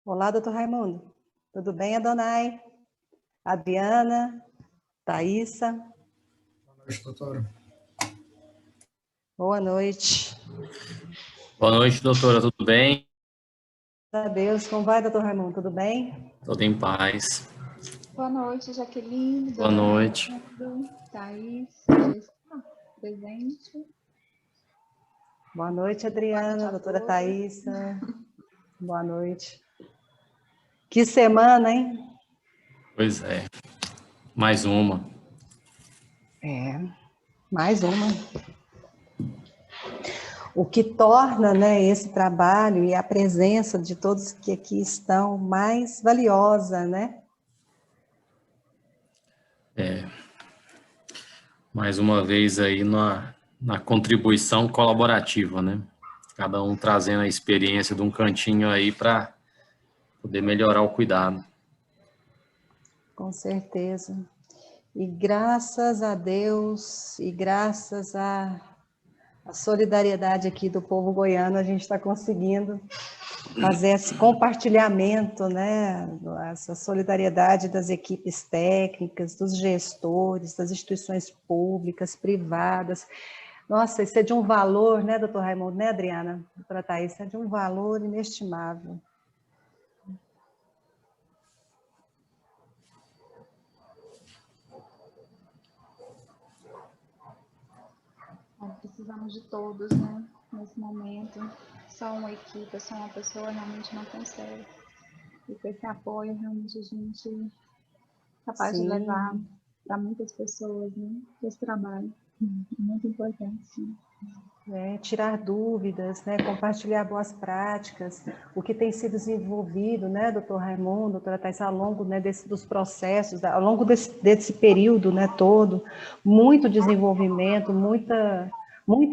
Olá, doutor Raimundo. Tudo bem, Adonai? Adriana, Thaísa. Boa noite, doutora. Boa noite. Boa noite, doutora. Tudo bem? Graças a Deus. Como vai, doutor Raimundo? Tudo bem? Tudo em paz. Boa noite, Jaqueline. Boa noite. Thaís, já está presente. Boa noite, Adriana, doutora Thaísa. Boa noite. Que semana, hein? Pois é. Mais uma. Mais uma. O que torna, né, esse trabalho e a presença de todos que aqui estão mais valiosa, né? Mais uma vez aí na contribuição colaborativa, né? Cada um trazendo a experiência de um cantinho aí para poder melhorar o cuidado. Com certeza. E graças a Deus e graças à solidariedade aqui do povo goiano, a gente está conseguindo fazer esse compartilhamento, né? Essa solidariedade das equipes técnicas, dos gestores, das instituições públicas, privadas. Nossa, isso é de um valor, né, doutor Raimundo, né, Adriana? Doutora Thaís, isso é de um valor inestimável. Precisamos de todos, né? Nesse momento. Só uma equipe, só uma pessoa realmente não consegue. E com esse apoio, realmente a gente é capaz de levar para muitas pessoas, né? Esse trabalho. Muito importante, sim. Tirar dúvidas, né, compartilhar boas práticas, o que tem sido desenvolvido, né, doutor Raimundo, doutora Thaís, ao longo, né, dos processos, ao longo desse período, né, todo, muito desenvolvimento, muita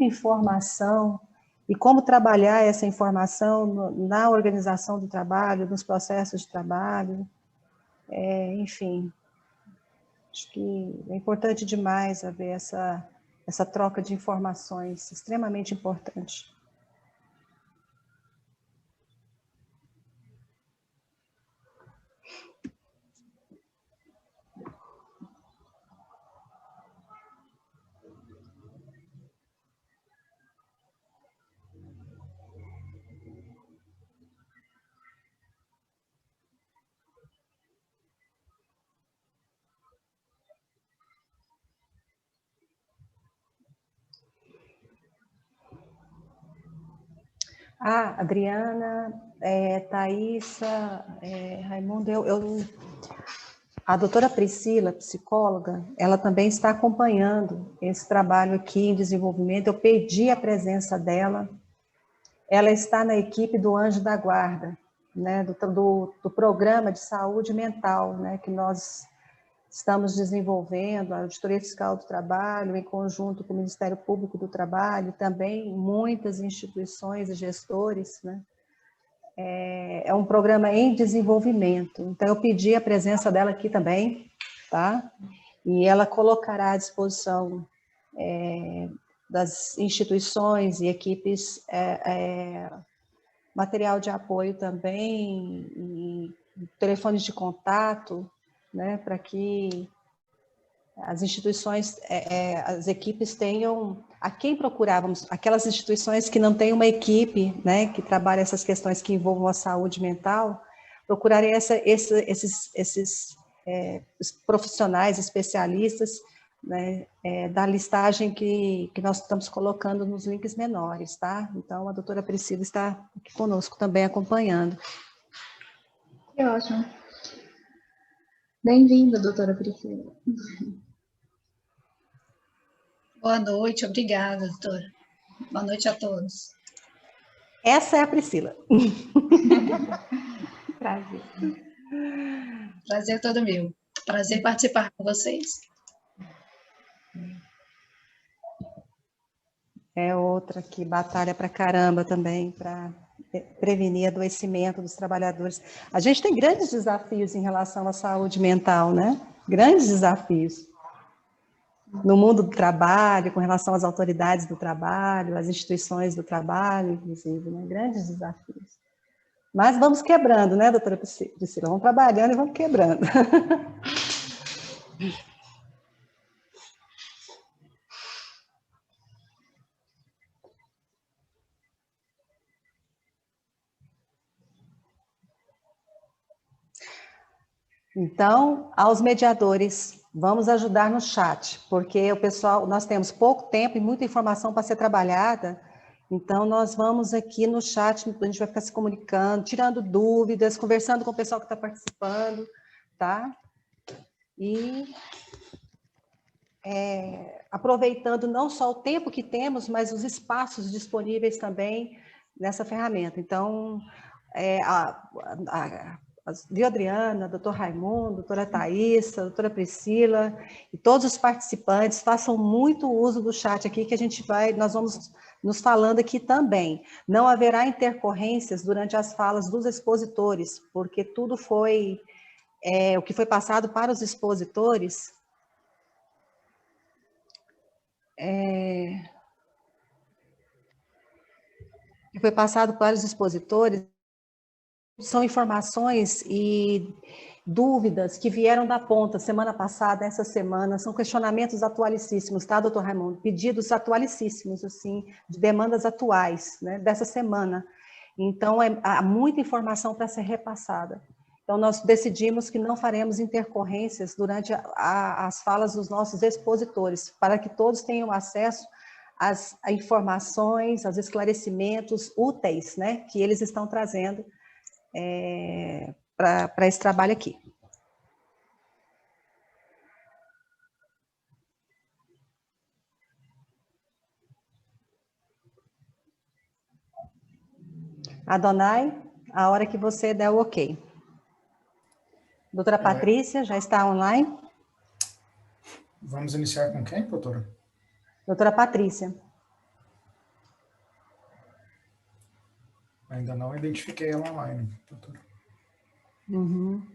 informação, e como trabalhar essa informação na organização do trabalho, nos processos de trabalho, enfim, acho que é importante demais haver essa troca de informações, extremamente importante. Adriana, Thaísa, Raimundo, a doutora Priscila, psicóloga, ela também está acompanhando esse trabalho aqui em desenvolvimento. Eu pedi a presença dela. Ela está na equipe do Anjo da Guarda, né, do programa de saúde mental, né, que nós estamos desenvolvendo, a Auditoria Fiscal do Trabalho, em conjunto com o Ministério Público do Trabalho, também muitas instituições e gestores, né? É um programa em desenvolvimento. Então, eu pedi a presença dela aqui também, tá? E ela colocará à disposição das instituições e equipes material de apoio também, e telefones de contato, né, para que as instituições, as equipes tenham a quem procurávamos, aquelas instituições que não têm uma equipe, né, que trabalha essas questões que envolvam a saúde mental, procurarem esses profissionais, especialistas, né, da listagem que nós estamos colocando nos links menores, tá? Então, a doutora Priscila está aqui conosco também acompanhando. Que ótimo. Bem-vinda, doutora Priscila. Boa noite, obrigada, doutora. Boa noite a todos. Essa é a Priscila. Prazer. Prazer todo meu. Prazer participar com vocês. É outra que batalha pra caramba também, para prevenir adoecimento dos trabalhadores. A gente tem grandes desafios em relação à saúde mental, né? Grandes desafios. No mundo do trabalho, com relação às autoridades do trabalho, às instituições do trabalho, inclusive, né? Grandes desafios. Mas vamos quebrando, né, doutora Priscila? Vamos trabalhando e vamos quebrando. Então, aos mediadores, vamos ajudar no chat, porque o pessoal, nós temos pouco tempo e muita informação para ser trabalhada, então nós vamos aqui no chat, a gente vai ficar se comunicando, tirando dúvidas, conversando com o pessoal que está participando, tá? E aproveitando não só o tempo que temos, mas os espaços disponíveis também nessa ferramenta. Então, viu, Adriana, doutor Raimundo, doutora Thaisa, doutora Priscila, e todos os participantes, façam muito uso do chat aqui, que nós vamos nos falando aqui também. Não haverá intercorrências durante as falas dos expositores, porque tudo foi, o que foi passado para os expositores, que foi passado para os expositores, são informações e dúvidas que vieram da ponta semana passada, essa semana, são questionamentos atualicíssimos, tá, doutor Raimundo? Pedidos atualicíssimos, assim, de demandas atuais, né, dessa semana. Então, há muita informação para ser repassada. Então, nós decidimos que não faremos intercorrências durante as falas dos nossos expositores, para que todos tenham acesso às informações, aos esclarecimentos úteis, né, que eles estão trazendo para esse trabalho aqui. Adonai, a hora que você der o ok. Doutora Patrícia, já está online? Vamos iniciar com quem, doutora? Doutora Patrícia. Ainda não identifiquei ela online, doutora. Uhum.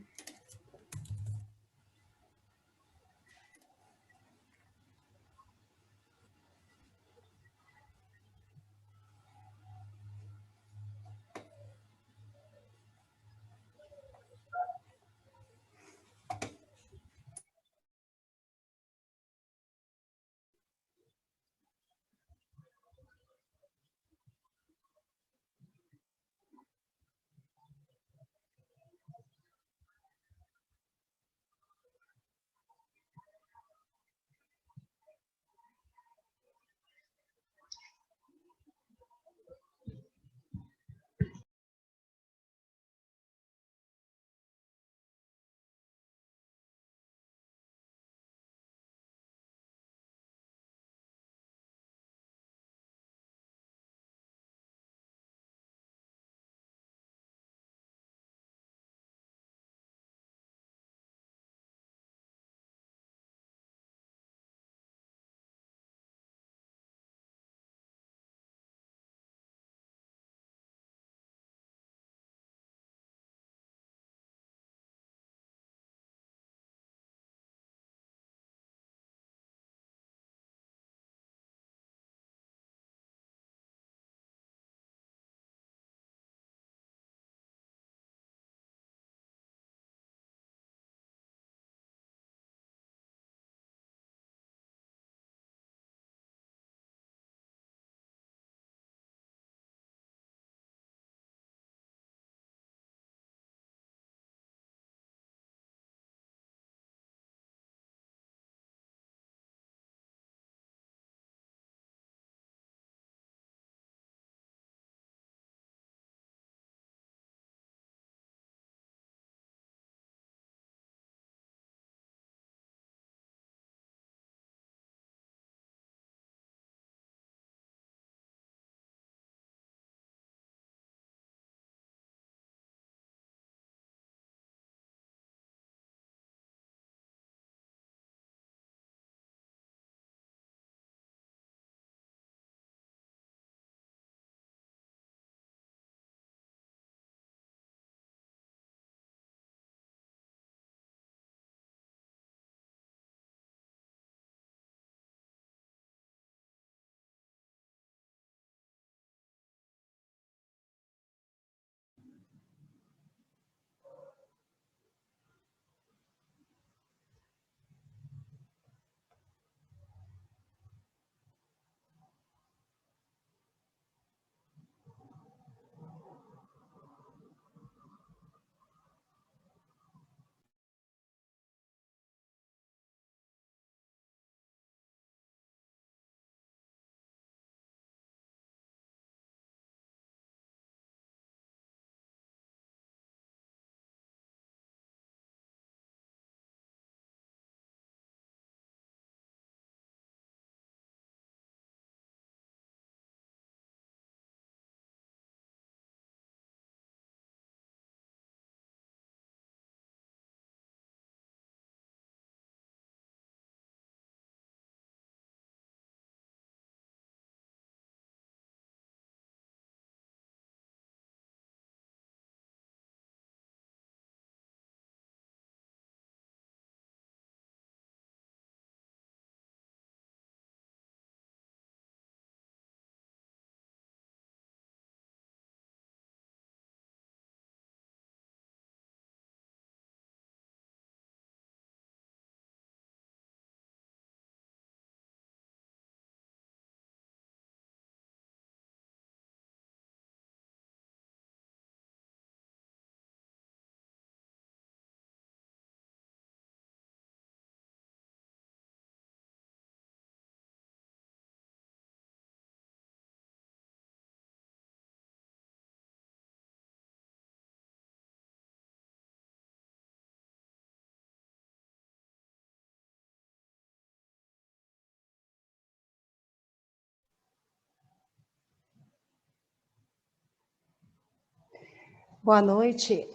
Boa noite.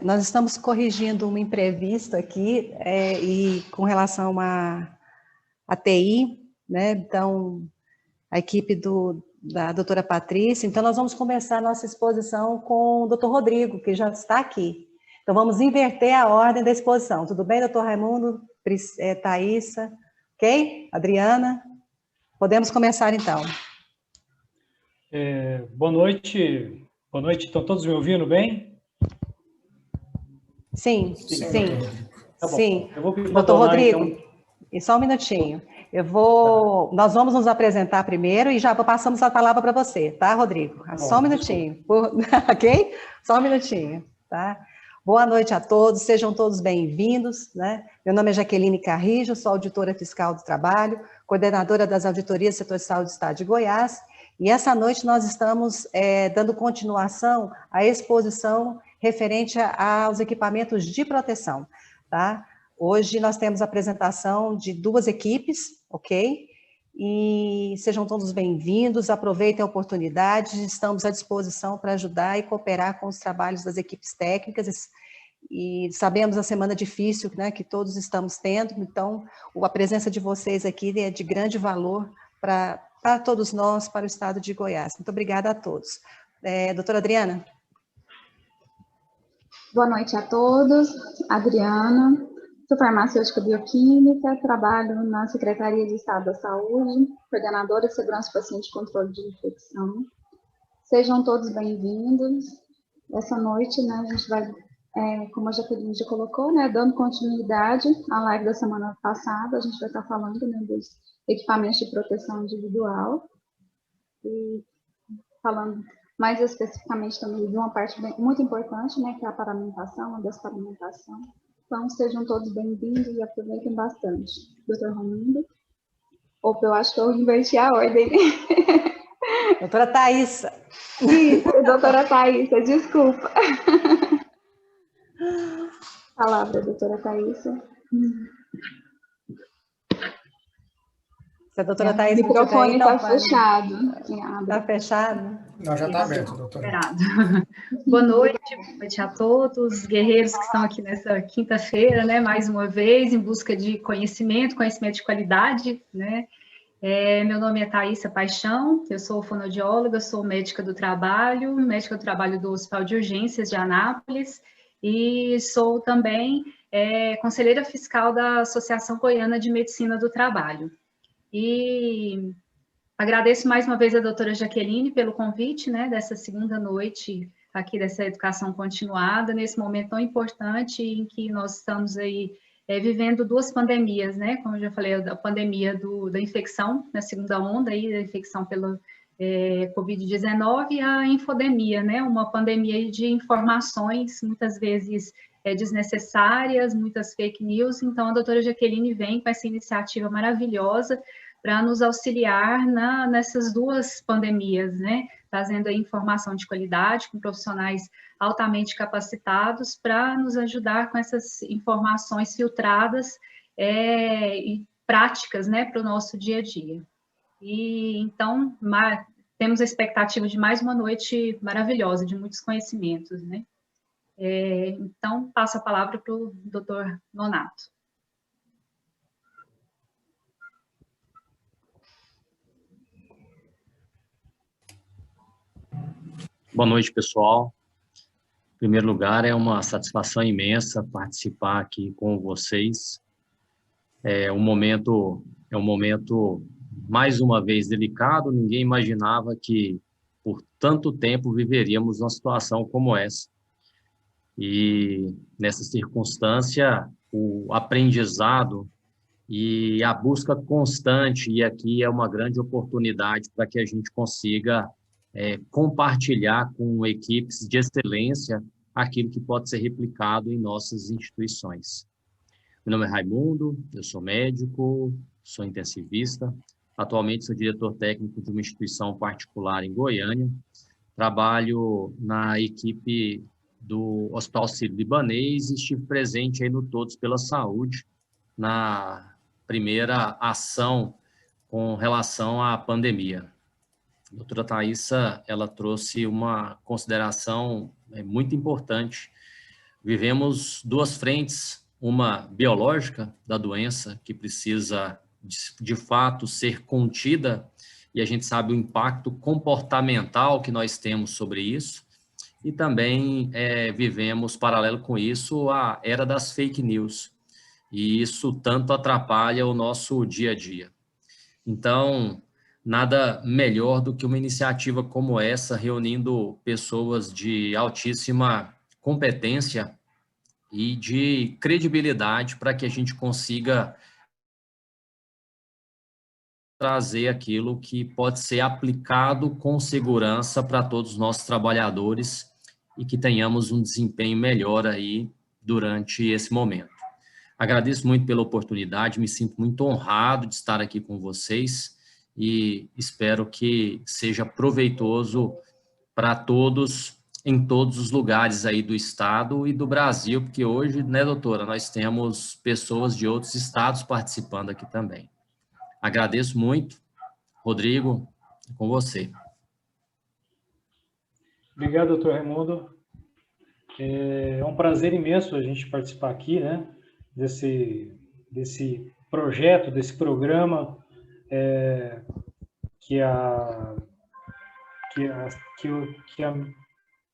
Nós estamos corrigindo um imprevisto aqui, e com relação à TI, né? Então, a equipe da doutora Patrícia. Então, nós vamos começar a nossa exposição com o doutor Rodrigo, que já está aqui. Então, vamos inverter a ordem da exposição. Tudo bem, doutor Raimundo, Thaísa, ok? Adriana? Podemos começar, então. Boa noite. Boa noite. Estão todos me ouvindo bem? Sim. Tá bom. Sim. Eu vou pedir doutor Rodrigo, então... e só um minutinho. Nós vamos nos apresentar primeiro e já passamos a palavra para você, tá, Rodrigo? Só um minutinho, ok? Só um minutinho, tá? Boa noite a todos, sejam todos bem-vindos, né? Meu nome é Jaqueline Carrijo, sou auditora fiscal do trabalho, coordenadora das auditorias do setor de saúde do estado de Goiás, e essa noite nós estamos dando continuação à exposição referente aos equipamentos de proteção, tá? Hoje nós temos a apresentação de 2 equipes, ok? E sejam todos bem-vindos, aproveitem a oportunidade, estamos à disposição para ajudar e cooperar com os trabalhos das equipes técnicas, e sabemos a semana difícil, né, que todos estamos tendo, então a presença de vocês aqui é de grande valor para todos nós, para o estado de Goiás. Muito obrigada a todos. Doutora Adriana? Boa noite a todos. Adriana, sou farmacêutica bioquímica, trabalho na Secretaria de Estado da Saúde, coordenadora de Segurança do Paciente e Controle de Infecção. Sejam todos bem-vindos. Essa noite, né, a gente vai, como a Jaqueline já colocou, né, dando continuidade à live da semana passada, a gente vai estar falando, né, dos equipamentos de proteção individual e falando mais especificamente também de uma parte muito importante, né, que é a paramentação, a desparamentação. Então, sejam todos bem-vindos e aproveitem bastante. Doutor Raimundo? Opa, eu acho que eu inverti a ordem. Doutora Thaísa. Isso, doutora Thaísa, desculpa. Palavra, doutora Thaísa. Se a doutora Thaísa o microfone está fechado. Está fechado? Não, já está aberto, doutora. Boa noite a todos, guerreiros que estão aqui nessa quinta-feira, né, mais uma vez, em busca de conhecimento de qualidade, né. Meu nome é Thaísa Paixão, eu sou fonoaudióloga, sou médica do trabalho do Hospital de Urgências de Anápolis, e sou também conselheira fiscal da Associação Goiana de Medicina do Trabalho. E agradeço mais uma vez a doutora Jaqueline pelo convite, né, dessa segunda noite aqui dessa educação continuada, nesse momento tão importante em que nós estamos aí vivendo 2 pandemias, né, como eu já falei, a pandemia da infecção, na segunda onda aí, da infecção pela Covid-19 e a infodemia, né, uma pandemia de informações, muitas vezes desnecessárias, muitas fake news. Então a doutora Jaqueline vem com essa iniciativa maravilhosa para nos auxiliar nessas 2 pandemias, né, trazendo aí informação de qualidade, com profissionais altamente capacitados para nos ajudar com essas informações filtradas e práticas, né, para o nosso dia a dia. E então, temos a expectativa de mais uma noite maravilhosa, de muitos conhecimentos, né. Então, passo a palavra para o doutor Nonato. Boa noite, pessoal. Em primeiro lugar, é uma satisfação imensa participar aqui com vocês. É um momento, mais uma vez, delicado. Ninguém imaginava que, por tanto tempo, viveríamos uma situação como essa. E, nessa circunstância, o aprendizado e a busca constante, e aqui é uma grande oportunidade para que a gente consiga compartilhar com equipes de excelência aquilo que pode ser replicado em nossas instituições. Meu nome é Raimundo, eu sou médico, sou intensivista, atualmente sou diretor técnico de uma instituição particular em Goiânia, trabalho na equipe do Hospital Sírio-Libanês e estive presente aí no Todos pela Saúde, na primeira ação com relação à pandemia. A doutora Thaisa, ela trouxe uma consideração muito importante. Vivemos duas frentes, uma biológica da doença, que precisa, de fato, ser contida, e a gente sabe o impacto comportamental que nós temos sobre isso, e também vivemos, paralelo com isso, a era das fake news, e isso tanto atrapalha o nosso dia a dia. Então, nada melhor do que uma iniciativa como essa, reunindo pessoas de altíssima competência e de credibilidade para que a gente consiga trazer aquilo que pode ser aplicado com segurança para todos os nossos trabalhadores e que tenhamos um desempenho melhor aí durante esse momento. Agradeço muito pela oportunidade, me sinto muito honrado de estar aqui com vocês e espero que seja proveitoso para todos, em todos os lugares aí do estado e do Brasil, porque hoje, né, doutora, nós temos pessoas de outros estados participando aqui também. Agradeço muito. Rodrigo, com você. Obrigado, doutor Raimundo. É um prazer imenso a gente participar aqui, né, desse projeto, desse programa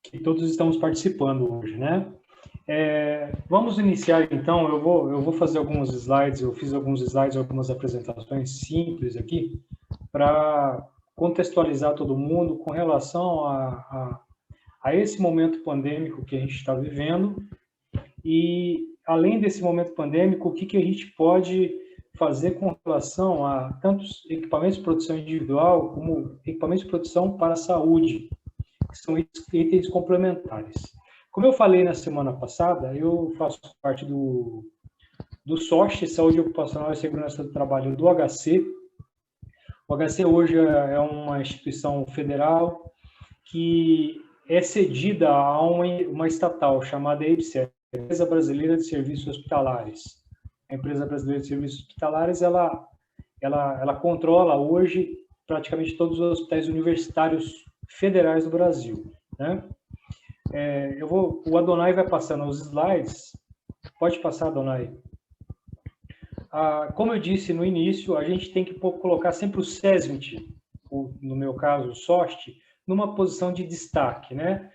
que todos estamos participando hoje, né? Vamos iniciar, então. Eu vou fazer alguns slides. Eu fiz alguns slides, algumas apresentações simples aqui para contextualizar todo mundo com relação a esse momento pandêmico que a gente está vivendo e, além desse momento pandêmico, o que a gente pode fazer com relação a tantos equipamentos de proteção individual como equipamentos de proteção para a saúde, que são itens complementares. Como eu falei na semana passada, eu faço parte do SOST, Saúde Ocupacional e Segurança do Trabalho, do HC. O HC hoje é uma instituição federal que é cedida a uma estatal chamada EBSER, Empresa Brasileira de Serviços Hospitalares. A Empresa Brasileira de Serviços Hospitalares, ela controla hoje praticamente todos os hospitais universitários federais do Brasil, né? O Adonai vai passando os slides. Pode passar, Adonai. Como eu disse no início, a gente tem que colocar sempre o SESMIT, no meu caso, o SOST, numa posição de destaque, né?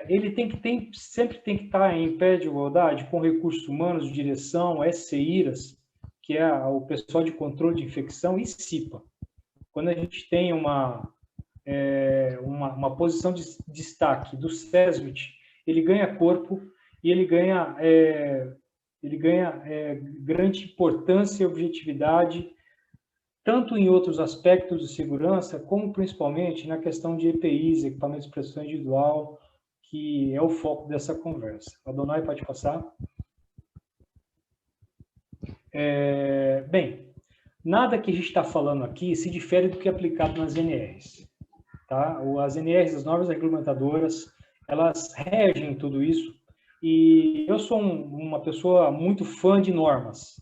Ele sempre tem que estar em pé de igualdade com recursos humanos de direção, SCIRAS, que é o pessoal de controle de infecção, e CIPA. Quando a gente tem uma posição de destaque do SESMIT, ele ganha corpo e ele ganha grande importância e objetividade, tanto em outros aspectos de segurança, como principalmente na questão de EPIs, equipamentos de proteção individual, que é o foco dessa conversa. Adonai, pode passar. Bem, nada que a gente está falando aqui se difere do que é aplicado nas NRs. Tá? As NRs, as normas regulamentadoras, elas regem tudo isso, e eu sou uma pessoa muito fã de normas.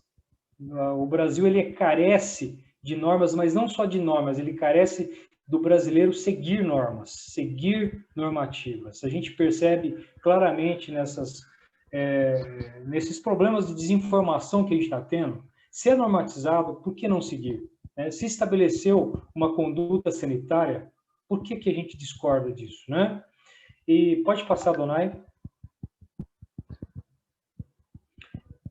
O Brasil, ele carece de normas, mas não só de normas, ele carece do brasileiro seguir normas, seguir normativas. A gente percebe claramente nesses problemas de desinformação que a gente está tendo. Se é normatizado, por que não seguir? Se estabeleceu uma conduta sanitária, por que a gente discorda disso, né? E pode passar, Donai.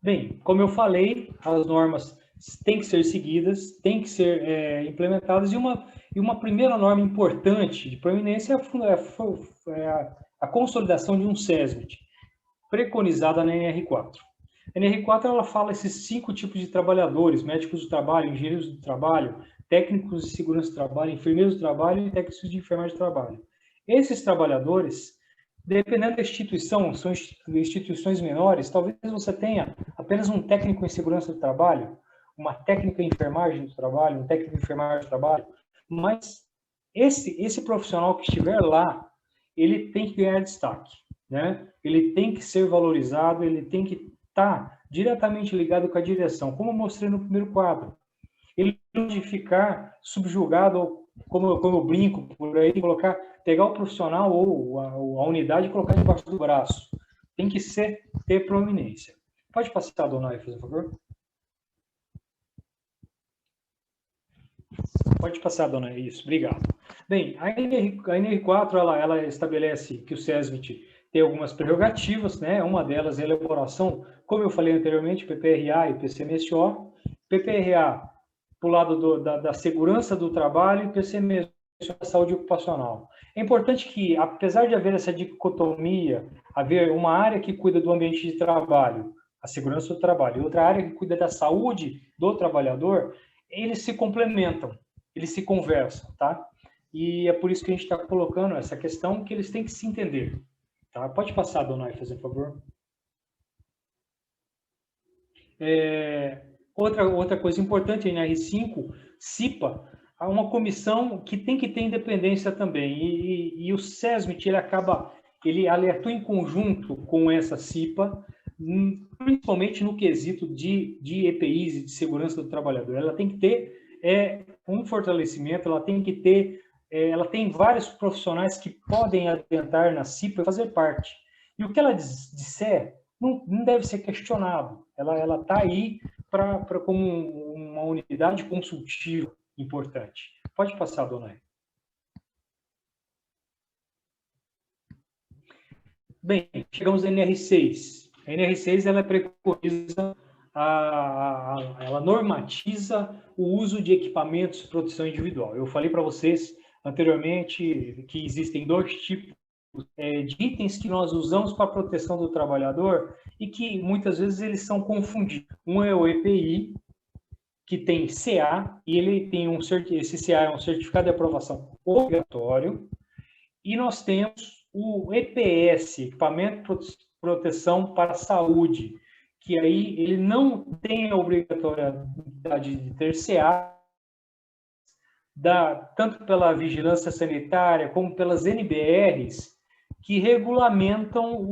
Bem, como eu falei, as normas têm que ser seguidas, têm que ser implementadas, e uma primeira norma importante, de proeminência, é a consolidação de um SESMIT, preconizada na NR4. A NR4, ela fala esses 5 tipos de trabalhadores: médicos do trabalho, engenheiros do trabalho, técnicos de segurança do trabalho, enfermeiros do trabalho e técnicos de enfermagem do trabalho. Esses trabalhadores, dependendo da instituição, são instituições menores, talvez você tenha apenas um técnico em segurança do trabalho, uma técnica em enfermagem do trabalho, um técnico em enfermagem do trabalho, mas esse profissional que estiver lá, ele tem que ganhar destaque, né? Ele tem que ser valorizado, ele tem que estar diretamente ligado com a direção, como eu mostrei no primeiro quadro. Ele não pode ficar subjugado como eu brinco por aí, pegar o profissional ou a unidade e colocar debaixo do braço. Tem que ter proeminência. Pode passar, dona Ai, por favor? Pode passar, dona Ai. Isso, obrigado. Bem, a NR4, ela estabelece que o SESMIT tem algumas prerrogativas, né? Uma delas é a elaboração, como eu falei anteriormente, PPRA e PCMSO. PPRA, para o lado da segurança do trabalho, e PCMSO, da saúde ocupacional. É importante que, apesar de haver essa dicotomia, haver uma área que cuida do ambiente de trabalho, a segurança do trabalho, e outra área que cuida da saúde do trabalhador, eles se complementam, eles se conversam, tá? E é por isso que a gente está colocando essa questão que eles têm que se entender. Tá? Pode passar, dona Ai, por favor. Outra coisa importante, a NR5, CIPA, há uma comissão que tem que ter independência também. E o SESMIT, ele alertou em conjunto com essa CIPA, principalmente no quesito de EPIs e de segurança do trabalhador. Ela tem que ter um fortalecimento, ela tem que ter... ela tem vários profissionais que podem adentrar na CIPA e fazer parte. E o que ela disser não deve ser questionado. Ela está aí como uma unidade consultiva importante. Pode passar, dona Ai. Bem, chegamos à NR6. A NR6 ela preconiza, ela normatiza o uso de equipamentos de proteção individual. Eu falei para vocês anteriormente que existem dois tipos de itens que nós usamos para a proteção do trabalhador e que muitas vezes eles são confundidos. Um é o EPI, que tem CA, e ele tem esse CA é um certificado de aprovação obrigatório, e nós temos o EPS, Equipamento de Proteção para a Saúde, que aí ele não tem a obrigatoriedade de ter CA, tanto pela vigilância sanitária como pelas NBRs, que regulamentam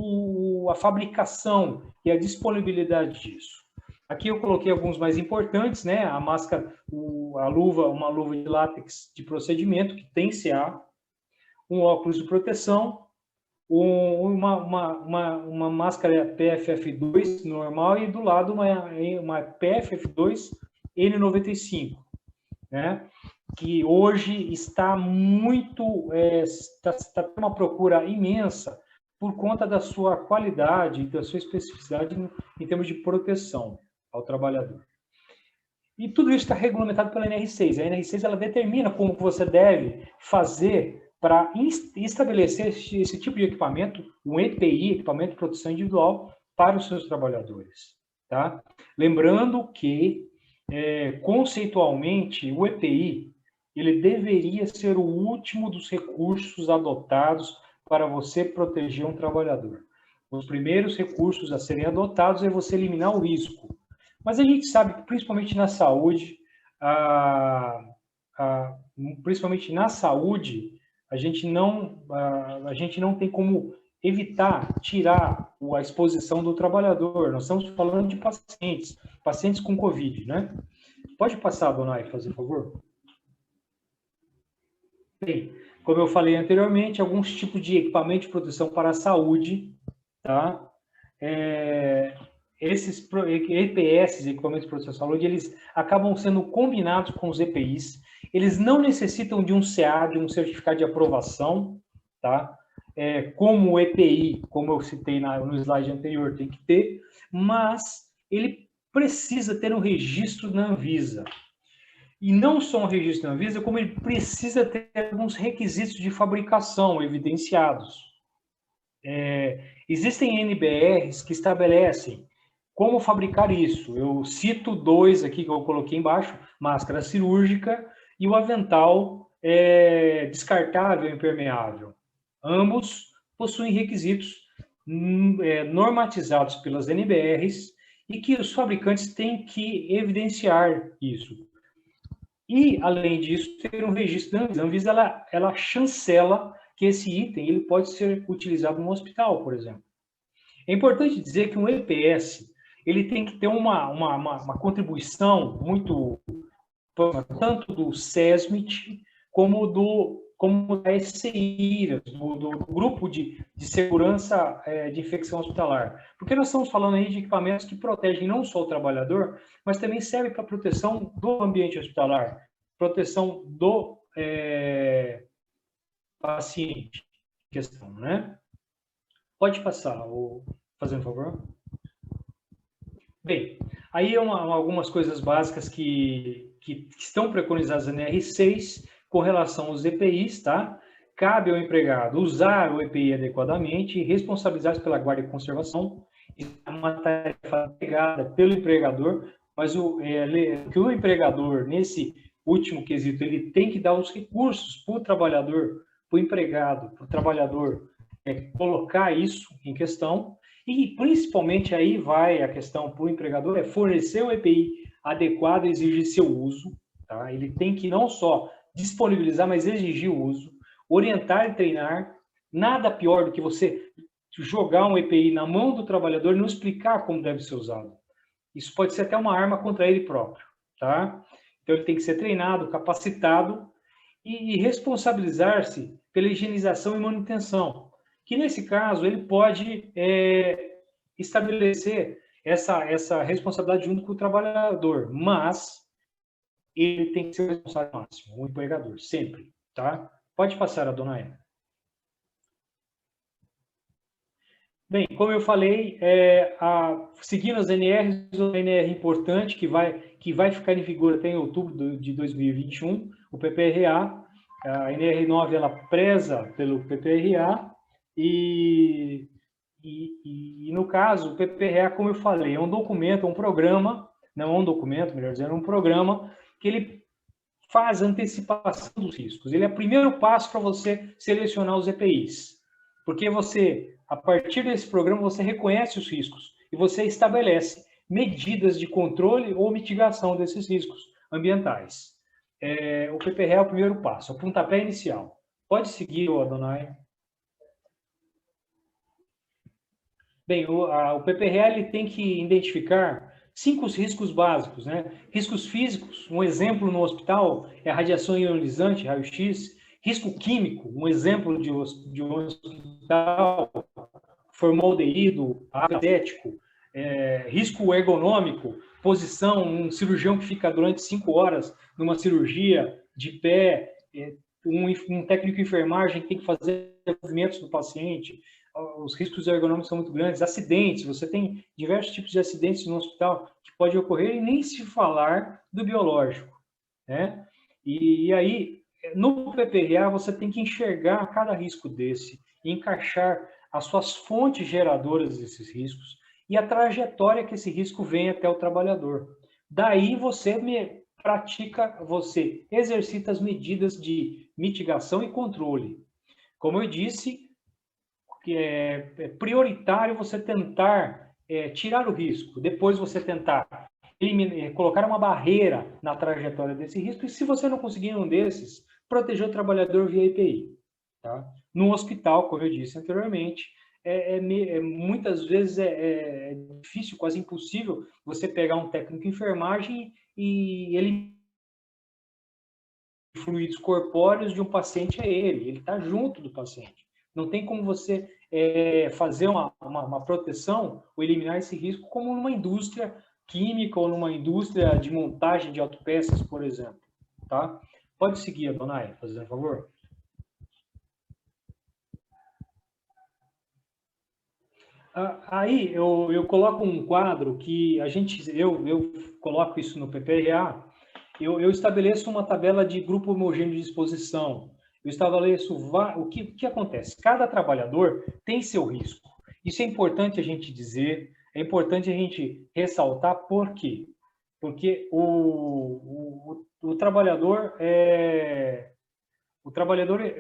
a fabricação e a disponibilidade disso. Aqui eu coloquei alguns mais importantes, né? A máscara, uma luva de látex de procedimento, que tem CA, um óculos de proteção, uma máscara PFF2 normal e do lado uma PFF2 N95, né? Que hoje está está uma procura imensa por conta da sua qualidade e da sua especificidade em termos de proteção ao trabalhador. E tudo isso está regulamentado pela NR6. A NR6 ela determina como você deve fazer para estabelecer esse tipo de equipamento, um EPI, Equipamento de Proteção Individual, para os seus trabalhadores. Tá? Lembrando que, conceitualmente, o EPI ele deveria ser o último dos recursos adotados para você proteger um trabalhador. Os primeiros recursos a serem adotados é você eliminar o risco. Mas a gente sabe que, principalmente na saúde, a gente não tem como evitar, tirar a exposição do trabalhador. Nós estamos falando de pacientes com Covid, né? Pode passar, dona Ai, por favor? Bem, como eu falei anteriormente, alguns tipos de equipamento de proteção para a saúde, tá? Esses EPS, equipamentos de proteção à saúde, eles acabam sendo combinados com os EPIs. Eles não necessitam de um CA, de um certificado de aprovação, tá? Como o EPI, como eu citei no slide anterior, tem que ter, mas ele precisa ter um registro na Anvisa. E não só um registro na Anvisa, como ele precisa ter alguns requisitos de fabricação evidenciados. Existem NBRs que estabelecem como fabricar isso. Eu cito dois aqui que eu coloquei embaixo, máscara cirúrgica e o avental descartável e impermeável. Ambos possuem requisitos normatizados pelas NBRs e que os fabricantes têm que evidenciar isso. E, além disso, ter um registro da Anvisa. A Anvisa ela chancela que esse item ele pode ser utilizado no hospital, por exemplo. É importante dizer que um EPS ele tem que ter uma contribuição muito tanto do SESMIT como da SCI, do Grupo de Segurança de Infecção Hospitalar. Porque nós estamos falando aí de equipamentos que protegem não só o trabalhador, mas também servem para proteção do ambiente hospitalar, proteção do paciente em questão, né? Pode passar, fazendo um favor. Bem, aí algumas coisas básicas que estão preconizadas na NR6 com relação aos EPIs, tá? Cabe ao empregado usar o EPI adequadamente e responsabilizar-se pela guarda e conservação. Isso é uma tarefa pegada pelo empregador, mas que o empregador, nesse último quesito, ele tem que dar os recursos para o trabalhador, para o empregado, para o trabalhador colocar isso em questão. E, principalmente, aí vai a questão para o empregador, fornecer o EPI adequado e exigir seu uso. Tá? Ele tem que não só disponibilizar, mas exigir o uso, orientar e treinar. Nada pior do que você jogar um EPI na mão do trabalhador e não explicar como deve ser usado. Isso pode ser até uma arma contra ele próprio. Tá? Então, ele tem que ser treinado, capacitado e responsabilizar-se pela higienização e manutenção, que nesse caso ele pode estabelecer essa responsabilidade junto com o trabalhador, mas ele tem que ser o responsável máximo, o empregador, sempre, tá? Pode passar, Adonai. Bem, como eu falei, seguindo as NRs, uma NR importante que vai ficar em vigor até em outubro de 2021, o PPRA, a NR9 ela preza pelo PPRA, e no caso, o PPRA, como eu falei, é um documento, um programa, não é um documento, melhor dizendo, é um programa que ele faz a antecipação dos riscos. Ele é o primeiro passo para você selecionar os EPIs, porque você, a partir desse programa, você reconhece os riscos e você estabelece medidas de controle ou mitigação desses riscos ambientais. O PPRA é o primeiro passo, o pontapé inicial. Pode seguir, Adonai. Bem, o PPRA ele tem que identificar 5 riscos básicos, né? Riscos físicos, um exemplo no hospital é a radiação ionizante, raio-x. Risco químico, um exemplo de um hospital, formaldeído, acético. Risco ergonômico, posição, um cirurgião que fica durante 5 horas numa cirurgia de pé, um técnico de enfermagem que tem que fazer movimentos do paciente. Os riscos ergonômicos são muito grandes. Acidentes, você tem diversos tipos de acidentes no hospital que pode ocorrer, e nem se falar do biológico, né? E aí, no PPRA, você tem que enxergar cada risco desse, encaixar as suas fontes geradoras desses riscos e a trajetória que esse risco vem até o trabalhador. Daí você você exercita as medidas de mitigação e controle. Como eu disse, que é prioritário você tentar tirar o risco, depois você tentar colocar uma barreira na trajetória desse risco, e se você não conseguir um desses, proteger o trabalhador via EPI. Tá? No hospital, como eu disse anteriormente, muitas vezes é difícil, quase impossível, você pegar um técnico de enfermagem e ele fluidos corpóreos de um paciente ele está junto do paciente. Não tem como você fazer uma proteção ou eliminar esse risco como numa indústria química ou numa indústria de montagem de autopeças, por exemplo. Tá? Pode seguir, Adonai, fazendo favor. Aí eu coloco um quadro que eu coloco isso no PPRA, eu estabeleço uma tabela de grupo homogêneo de exposição. Eu estabeleço o que acontece. Cada trabalhador tem seu risco. Isso é importante a gente dizer, é importante a gente ressaltar. Por quê? Porque o trabalhador,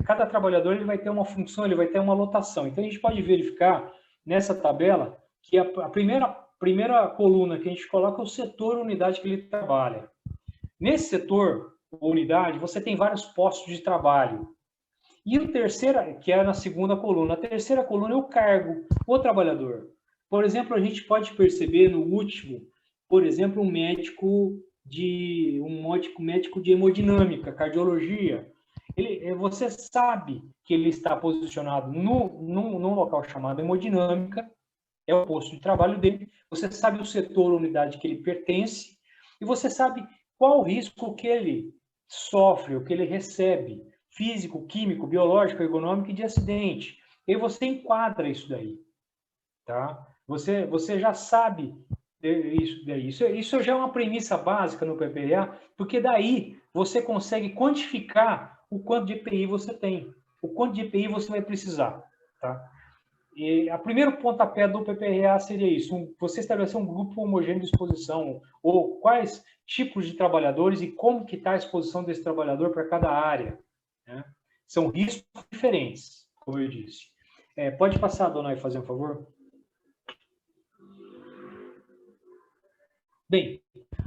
cada trabalhador ele vai ter uma função, ele vai ter uma lotação. Então, a gente pode verificar nessa tabela que a primeira coluna que a gente coloca é o setor ou unidade que ele trabalha. Nesse setor ou unidade, você tem vários postos de trabalho. E o terceiro, que é na segunda coluna, a terceira coluna é o cargo, o trabalhador. Por exemplo, a gente pode perceber no último, por exemplo, um médico de hemodinâmica, cardiologia. Você sabe que ele está posicionado num local chamado hemodinâmica, é o posto de trabalho dele, você sabe o setor ou unidade que ele pertence, e você sabe qual o risco que ele sofre, o que ele recebe, físico, químico, biológico, ergonômico e de acidente. E você enquadra isso daí, tá? Você já sabe isso daí. Isso já é uma premissa básica no PPA, porque daí você consegue quantificar o quanto de EPI você tem, o quanto de EPI você vai precisar, tá? E a primeiro pontapé do PPRA seria isso, você estabelecer um grupo homogêneo de exposição, ou quais tipos de trabalhadores e como que está a exposição desse trabalhador para cada área, né? São riscos diferentes, como eu disse. Pode passar, dona, e fazer um favor? Bem,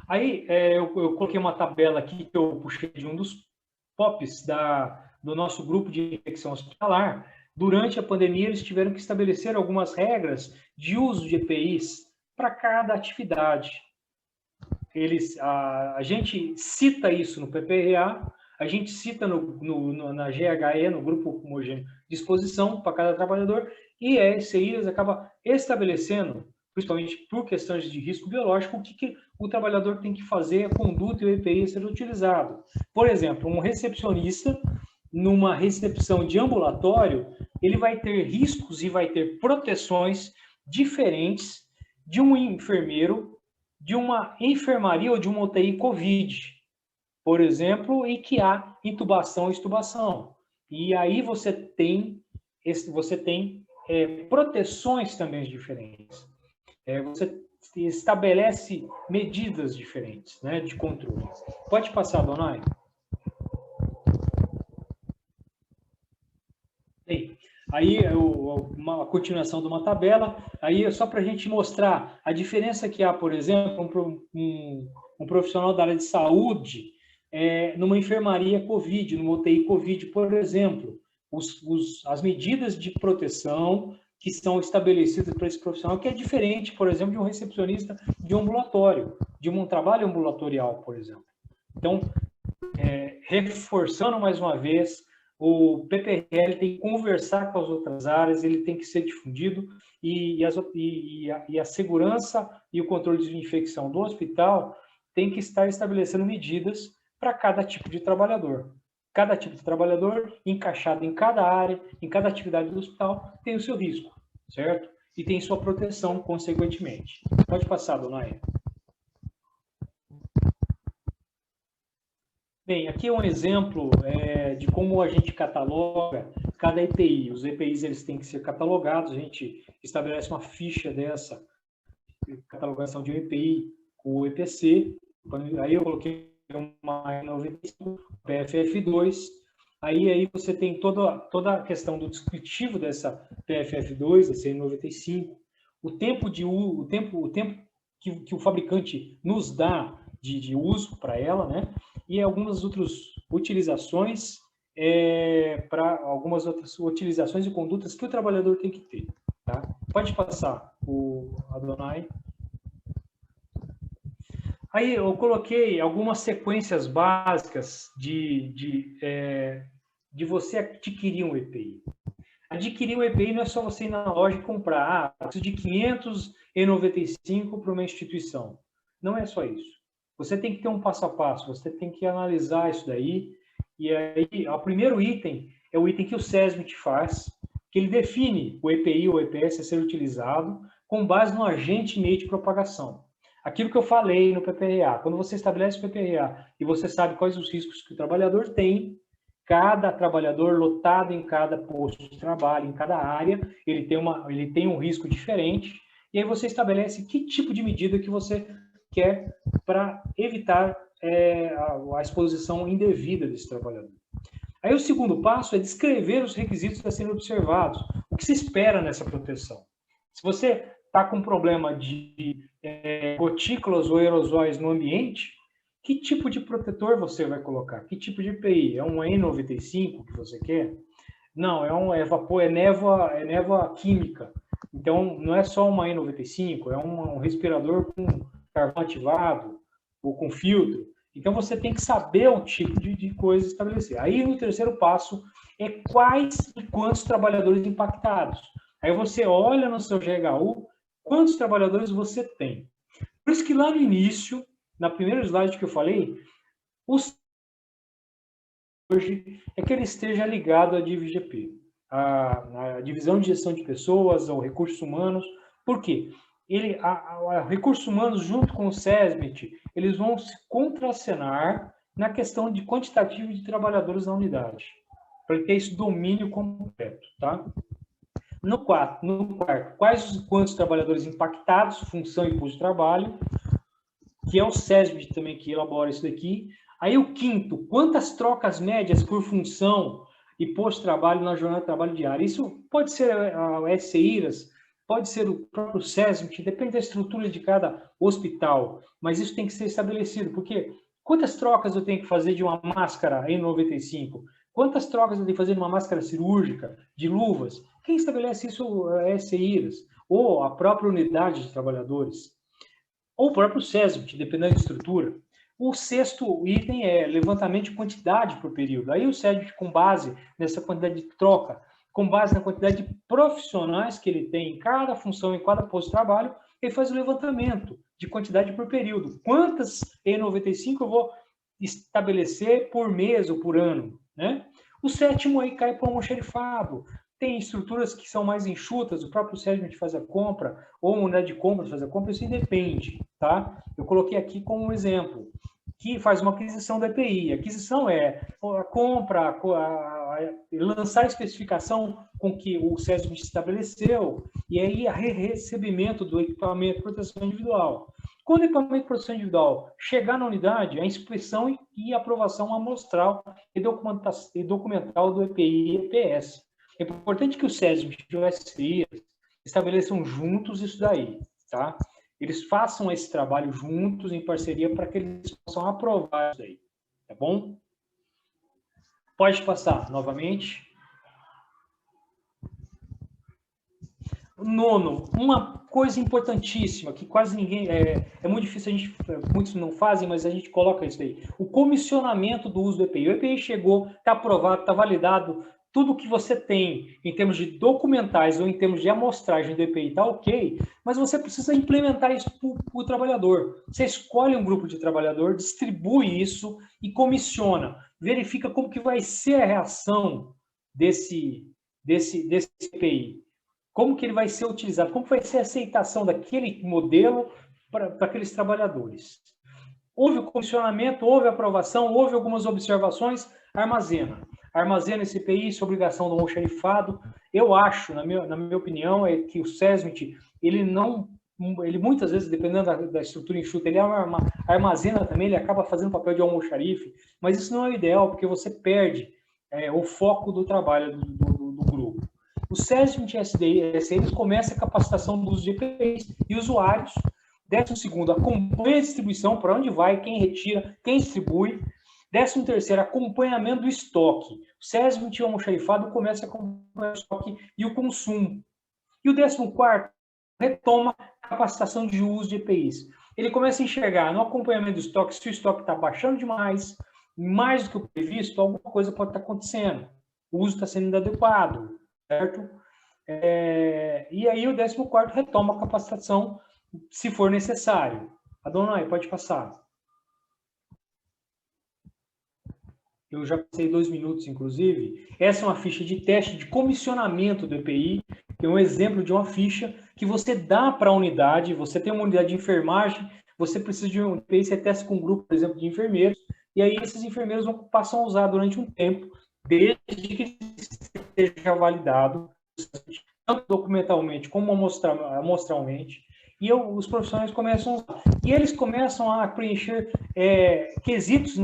aí eu coloquei uma tabela aqui que eu puxei de um dos POPs do nosso grupo de infecção hospitalar. Durante a pandemia, eles tiveram que estabelecer algumas regras de uso de EPIs para cada atividade. A gente cita isso no PPRA, a gente cita na GHE, no Grupo Homogêneo de Exposição para cada trabalhador, e a ECIAS acaba estabelecendo, principalmente por questões de risco biológico, o que o trabalhador tem que fazer, a conduta e o EPI ser utilizado. Por exemplo, um recepcionista, numa recepção de ambulatório, ele vai ter riscos e vai ter proteções diferentes de um enfermeiro, de uma enfermaria ou de uma UTI COVID, por exemplo, e que há intubação e extubação. E aí você tem proteções também diferentes. Você estabelece medidas diferentes, né, de controle. Pode passar, Donai. Bem, aí uma continuação de uma tabela, aí é só para a gente mostrar a diferença que há, por exemplo, um profissional da área de saúde numa enfermaria COVID, numa UTI COVID, por exemplo, as medidas de proteção que são estabelecidas para esse profissional, que é diferente, por exemplo, de um recepcionista de um ambulatório, de um trabalho ambulatorial, por exemplo. Então, reforçando mais uma vez, o PPRL tem que conversar com as outras áreas, ele tem que ser difundido, e a segurança e o controle de infecção do hospital tem que estar estabelecendo medidas para cada tipo de trabalhador. Cada tipo de trabalhador, encaixado em cada área, em cada atividade do hospital, tem o seu risco, certo? E tem sua proteção, consequentemente. Pode passar, dona Aya. Bem, aqui é um exemplo de como a gente cataloga cada EPI. Os EPIs eles têm que ser catalogados, a gente estabelece uma ficha dessa catalogação de um EPI com o EPC. Aí eu coloquei uma N95, PFF2. Aí você tem toda a questão do descritivo dessa PFF2, dessa N95, o tempo que o fabricante nos dá de uso para ela, né? E algumas outras utilizações para algumas outras utilizações e condutas que o trabalhador tem que ter, tá? Pode passar, Adonai. Aí eu coloquei algumas sequências básicas de você adquirir um EPI. Adquirir um EPI não é só você ir na loja e comprar. Preciso de 595 para uma instituição. Não é só isso. Você tem que ter um passo a passo, você tem que analisar isso daí. E aí, o primeiro item é o item que o SESMIT faz, que ele define o EPI ou EPS a ser utilizado com base no agente meio de propagação. Aquilo que eu falei no PPRA, quando você estabelece o PPRA e você sabe quais os riscos que o trabalhador tem, cada trabalhador lotado em cada posto de trabalho, em cada área, ele tem um risco diferente, e aí você estabelece que tipo de medida que você quer para evitar a exposição indevida desse trabalhador. Aí o segundo passo é descrever os requisitos a serem observados, o que se espera nessa proteção. Se você está com problema de gotículas ou aerosóis no ambiente, que tipo de protetor você vai colocar? Que tipo de EPI? É um N95 que você quer? Não, é névoa química. Então, não é só uma N95, é um respirador com carvão ativado ou com filtro. Então, você tem que saber o tipo de coisa estabelecer. Aí, no terceiro passo, é quais e quantos trabalhadores impactados. Aí você olha no seu GHU, quantos trabalhadores você tem. Por isso que lá no início, na primeira slide que eu falei, hoje é que ele esteja ligado à DIV-GP, a Divisão de Gestão de Pessoas, ou Recursos Humanos. Por quê? Recursos Humanos, junto com o SESMIT, eles vão se contracenar na questão de quantitativo de trabalhadores na unidade, para ter esse domínio completo, tá? No quarto, quais e quantos trabalhadores impactados, função e posto de trabalho, que é o SESMIT também que elabora isso daqui. Aí o quinto, quantas trocas médias por função e posto de trabalho na jornada de trabalho diária. Isso pode ser a SCIRAS, pode ser o próprio SESMIT, depende da estrutura de cada hospital, mas isso tem que ser estabelecido, porque quantas trocas eu tenho que fazer de uma máscara N95? Quantas trocas eu tenho que fazer de uma máscara cirúrgica, de luvas? Quem estabelece isso é a SCIRAS, ou a própria unidade de trabalhadores, ou o próprio SESMIT, dependendo da estrutura. O sexto item é levantamento de quantidade por período. Aí o SESMIT, com base nessa quantidade de troca, com base na quantidade de profissionais que ele tem em cada função, em cada posto de trabalho, ele faz o levantamento de quantidade por período. Quantas E95 eu vou estabelecer por mês ou por ano, né? O sétimo aí cai para o almoxarifado. Tem estruturas que são mais enxutas, o próprio SESMIT faz a compra, ou uma unidade de compra faz a compra, isso independe, tá? Eu coloquei aqui como um exemplo, que faz uma aquisição da EPI. A aquisição é a compra, lançar a especificação com que o SESMIT estabeleceu, e aí a recebimento do equipamento de proteção individual. Quando o equipamento de proteção individual chegar na unidade, a inspeção e aprovação amostral e documental do EPI e EPS. É importante que o SESMIT e o SCI estabeleçam juntos isso daí, tá? Eles façam esse trabalho juntos, em parceria, para que eles possam aprovar isso daí, tá bom? Pode passar novamente. Nono, uma coisa importantíssima, que quase ninguém... É muito difícil, muitos não fazem, mas a gente coloca isso aí. O comissionamento do uso do EPI. O EPI chegou, está aprovado, está validado, tudo que você tem em termos de documentais ou em termos de amostragem do EPI está ok, mas você precisa implementar isso para o trabalhador. Você escolhe um grupo de trabalhador, distribui isso e comissiona. Verifica como que vai ser a reação desse EPI. Como que ele vai ser utilizado, como vai ser a aceitação daquele modelo para aqueles trabalhadores. Houve o comissionamento, houve a aprovação, houve algumas observações, armazena esse EPI, isso é obrigação do almoxarifado. Eu acho, na minha opinião, é que o SESMIT, ele muitas vezes, dependendo da estrutura enxuta, ele armazena também, ele acaba fazendo papel de almoxarife, mas isso não é o ideal, porque você perde o foco do trabalho do grupo. O SESMIT e SDI, eles começam a capacitação dos EPIs e usuários. 12º, acompanha a distribuição, para onde vai, quem retira, quem distribui. 13º, acompanhamento do estoque. O SESMIT e o almoxarifado começa a acompanhar o estoque e o consumo. E o 14º, retoma a capacitação de uso de EPIs. Ele começa a enxergar no acompanhamento do estoque, se o estoque está baixando demais, mais do que o previsto, alguma coisa pode estar acontecendo. O uso está sendo inadequado, certo? E aí o 14º retoma a capacitação, se for necessário. A dona Noé, pode passar. Eu já passei 2 minutos, inclusive. Essa é uma ficha de teste de comissionamento do EPI, que é um exemplo de uma ficha que você dá para a unidade. Você tem uma unidade de enfermagem, você precisa de um EPI, você testa com um grupo, por exemplo, de enfermeiros, e aí esses enfermeiros passam a usar durante um tempo, desde que esteja validado, tanto documentalmente como amostralmente, e os profissionais começam a usar. E eles começam a preencher quesitos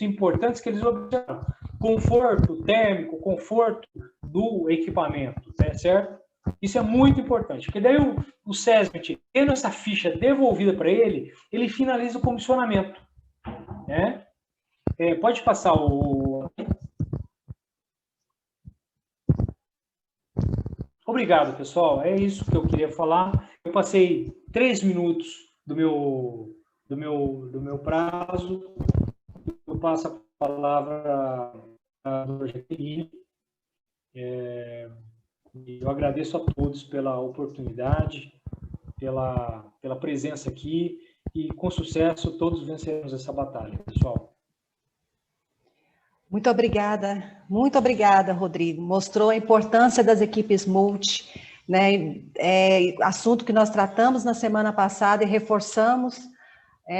importantes que eles observam. Conforto térmico, conforto do equipamento, certo? Isso é muito importante, porque daí o SESMIT, tendo essa ficha devolvida para ele, ele finaliza o comissionamento, né? Pode passar o... Obrigado, pessoal. É isso que eu queria falar. Eu passei 3 minutos do meu do meu prazo, eu passo a palavra à doutora Jaqueline. Eu agradeço a todos pela oportunidade, pela presença aqui, e com sucesso todos venceremos essa batalha, pessoal. Muito obrigada, Rodrigo. Mostrou a importância das equipes multi, né? Assunto que nós tratamos na semana passada e reforçamos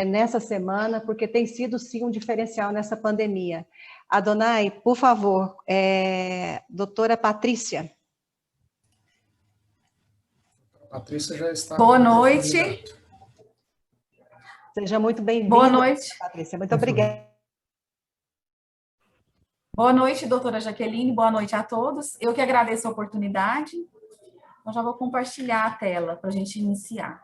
nessa semana, porque tem sido, sim, um diferencial nessa pandemia. Adonai, por favor, doutora Patrícia. A Patrícia já está... Boa noite. Seja muito bem-vinda. Boa noite. Patrícia, muito obrigada. Boa noite, doutora Jaqueline, boa noite a todos. Eu que agradeço a oportunidade. Eu já vou compartilhar a tela para a gente iniciar.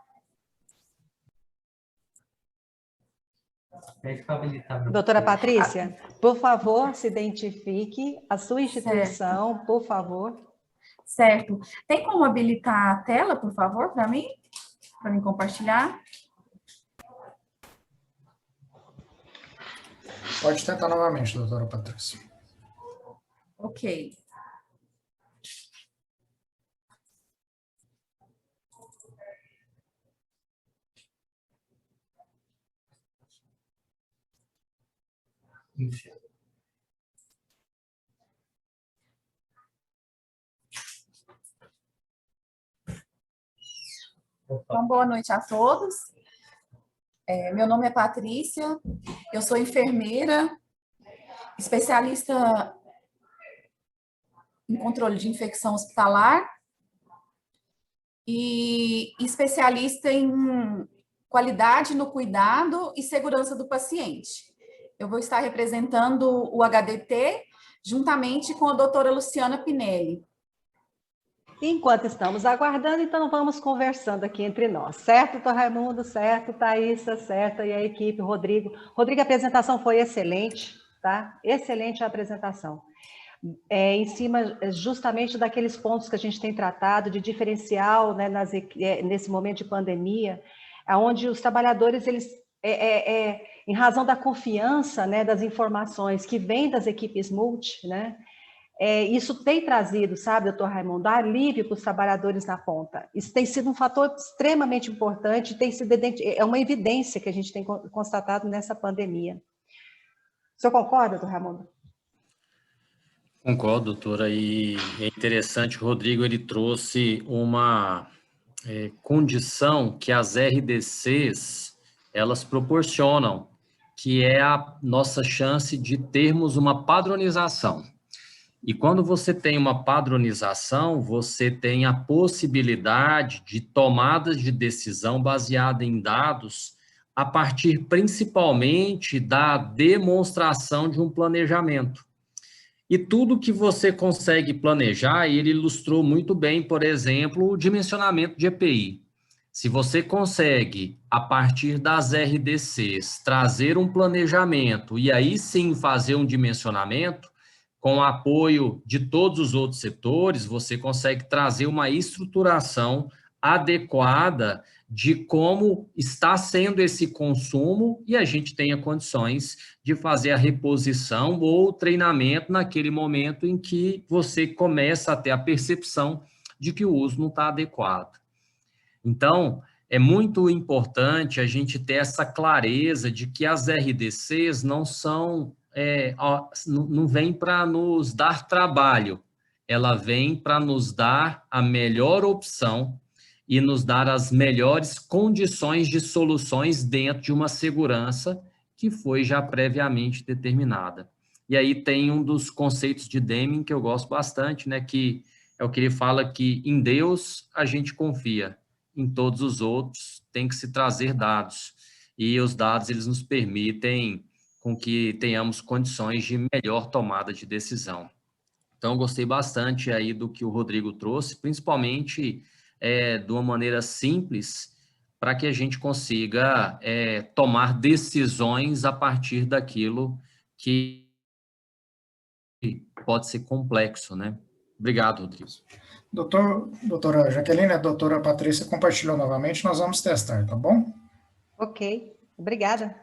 Doutora Patrícia, por favor, se identifique, a sua instituição, certo, por favor. Certo. Tem como habilitar a tela, por favor, para mim compartilhar? Pode tentar novamente, doutora Patrícia. Ok. Então, boa noite a todos. Meu nome é Patrícia, eu sou enfermeira, especialista em controle de infecção hospitalar e especialista em qualidade no cuidado e segurança do paciente. Eu vou estar representando o HDT juntamente com a doutora Luciana Pinelli. Enquanto estamos aguardando, então vamos conversando aqui entre nós. Certo, doutor Raimundo? Certo, Thaísa? Certo, e a equipe, Rodrigo? Rodrigo, a apresentação foi excelente, tá? Excelente a apresentação. Em cima justamente daqueles pontos que a gente tem tratado de diferencial, né, nesse momento de pandemia, onde os trabalhadores, eles, em razão da confiança, né, das informações que vêm das equipes multi, né, isso tem trazido, sabe, doutor Raimundo, alívio para os trabalhadores na ponta. Isso tem sido um fator extremamente importante, é uma evidência que a gente tem constatado nessa pandemia. O senhor concorda, doutor Raimundo? Concordo, doutora, e é interessante que o Rodrigo ele trouxe uma condição que as RDCs elas proporcionam, que é a nossa chance de termos uma padronização. E quando você tem uma padronização, você tem a possibilidade de tomadas de decisão baseada em dados, a partir principalmente da demonstração de um planejamento. E tudo que você consegue planejar, ele ilustrou muito bem, por exemplo, o dimensionamento de EPI. Se você consegue, a partir das RDCs, trazer um planejamento e aí sim fazer um dimensionamento, com o apoio de todos os outros setores, você consegue trazer uma estruturação adequada de como está sendo esse consumo e a gente tenha condições de fazer a reposição ou treinamento naquele momento em que você começa a ter a percepção de que o uso não está adequado. Então, é muito importante a gente ter essa clareza de que as RDCs não são, não vêm para nos dar trabalho, ela vem para nos dar a melhor opção e nos dar as melhores condições de soluções dentro de uma segurança que foi já previamente determinada. E aí tem um dos conceitos de Deming que eu gosto bastante, né, que é o que ele fala que em Deus a gente confia, em todos os outros tem que se trazer dados. E os dados, eles nos permitem com que tenhamos condições de melhor tomada de decisão. Então, eu gostei bastante aí do que o Rodrigo trouxe, principalmente de uma maneira simples, para que a gente consiga tomar decisões a partir daquilo que pode ser complexo, né? Obrigado, Rodrigo. Doutora Jaqueline, a doutora Patrícia compartilhou novamente, nós vamos testar, tá bom? Ok. Obrigada.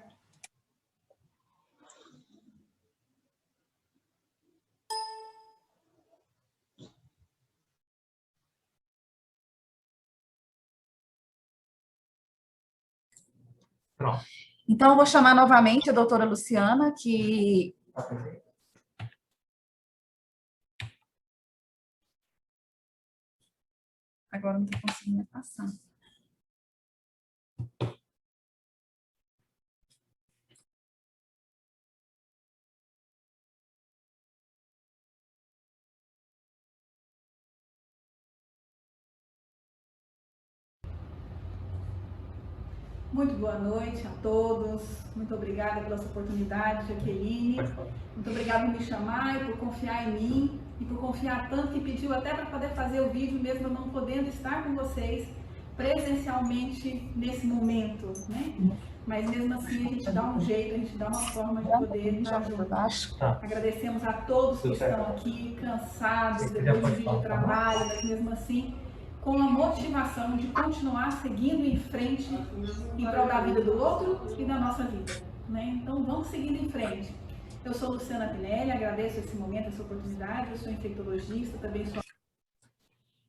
Pronto. Então, eu vou chamar novamente a doutora Luciana, que... Agora não estou conseguindo passar. Muito boa noite a todos, muito obrigada pela sua oportunidade, Jaqueline, muito obrigada por me chamar e por confiar em mim e por confiar tanto que pediu até para poder fazer o vídeo, mesmo eu não podendo estar com vocês presencialmente nesse momento, né? Mas mesmo assim a gente dá um jeito, a gente dá uma forma de poder estar juntos. Agradecemos a todos que estão aqui, cansados, depois do vídeo de trabalho, mas mesmo assim com a motivação de continuar seguindo em frente em prol da vida do outro e da nossa vida, né? Então vamos seguindo em frente. Eu sou Luciana Pinelli, agradeço esse momento, essa oportunidade, eu sou infectologista, também sou...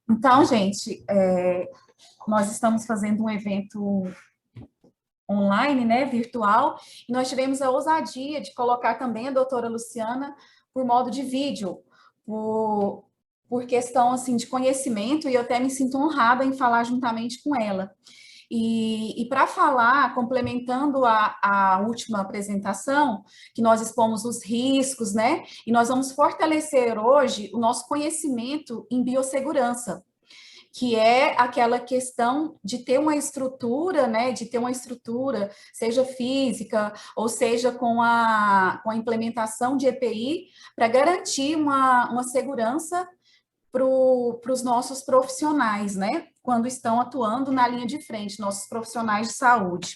Então, gente, nós estamos fazendo um evento online, né, virtual, e nós tivemos a ousadia de colocar também a doutora Luciana por modo de vídeo, por questão, assim, de conhecimento, e eu até me sinto honrada em falar juntamente com ela. E para falar, complementando a última apresentação, que nós expomos os riscos, né? E nós vamos fortalecer hoje o nosso conhecimento em biossegurança, que é aquela questão de ter uma estrutura, né, de ter uma estrutura, seja física, ou seja com a implementação de EPI, para garantir uma segurança para os nossos profissionais, né, quando estão atuando na linha de frente, nossos profissionais de saúde.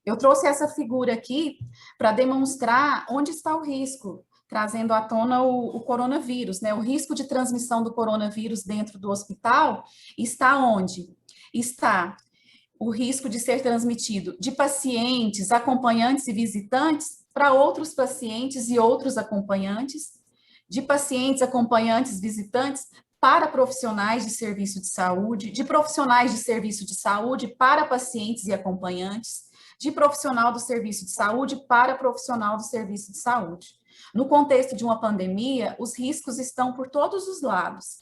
Eu trouxe essa figura aqui para demonstrar onde está o risco, trazendo à tona o coronavírus, né? O risco de transmissão do coronavírus dentro do hospital está onde? Está o risco de ser transmitido de pacientes, acompanhantes e visitantes para outros pacientes e outros acompanhantes, de pacientes, acompanhantes, visitantes para profissionais de serviço de saúde, de profissionais de serviço de saúde para pacientes e acompanhantes, de profissional do serviço de saúde para profissional do serviço de saúde. No contexto de uma pandemia, os riscos estão por todos os lados.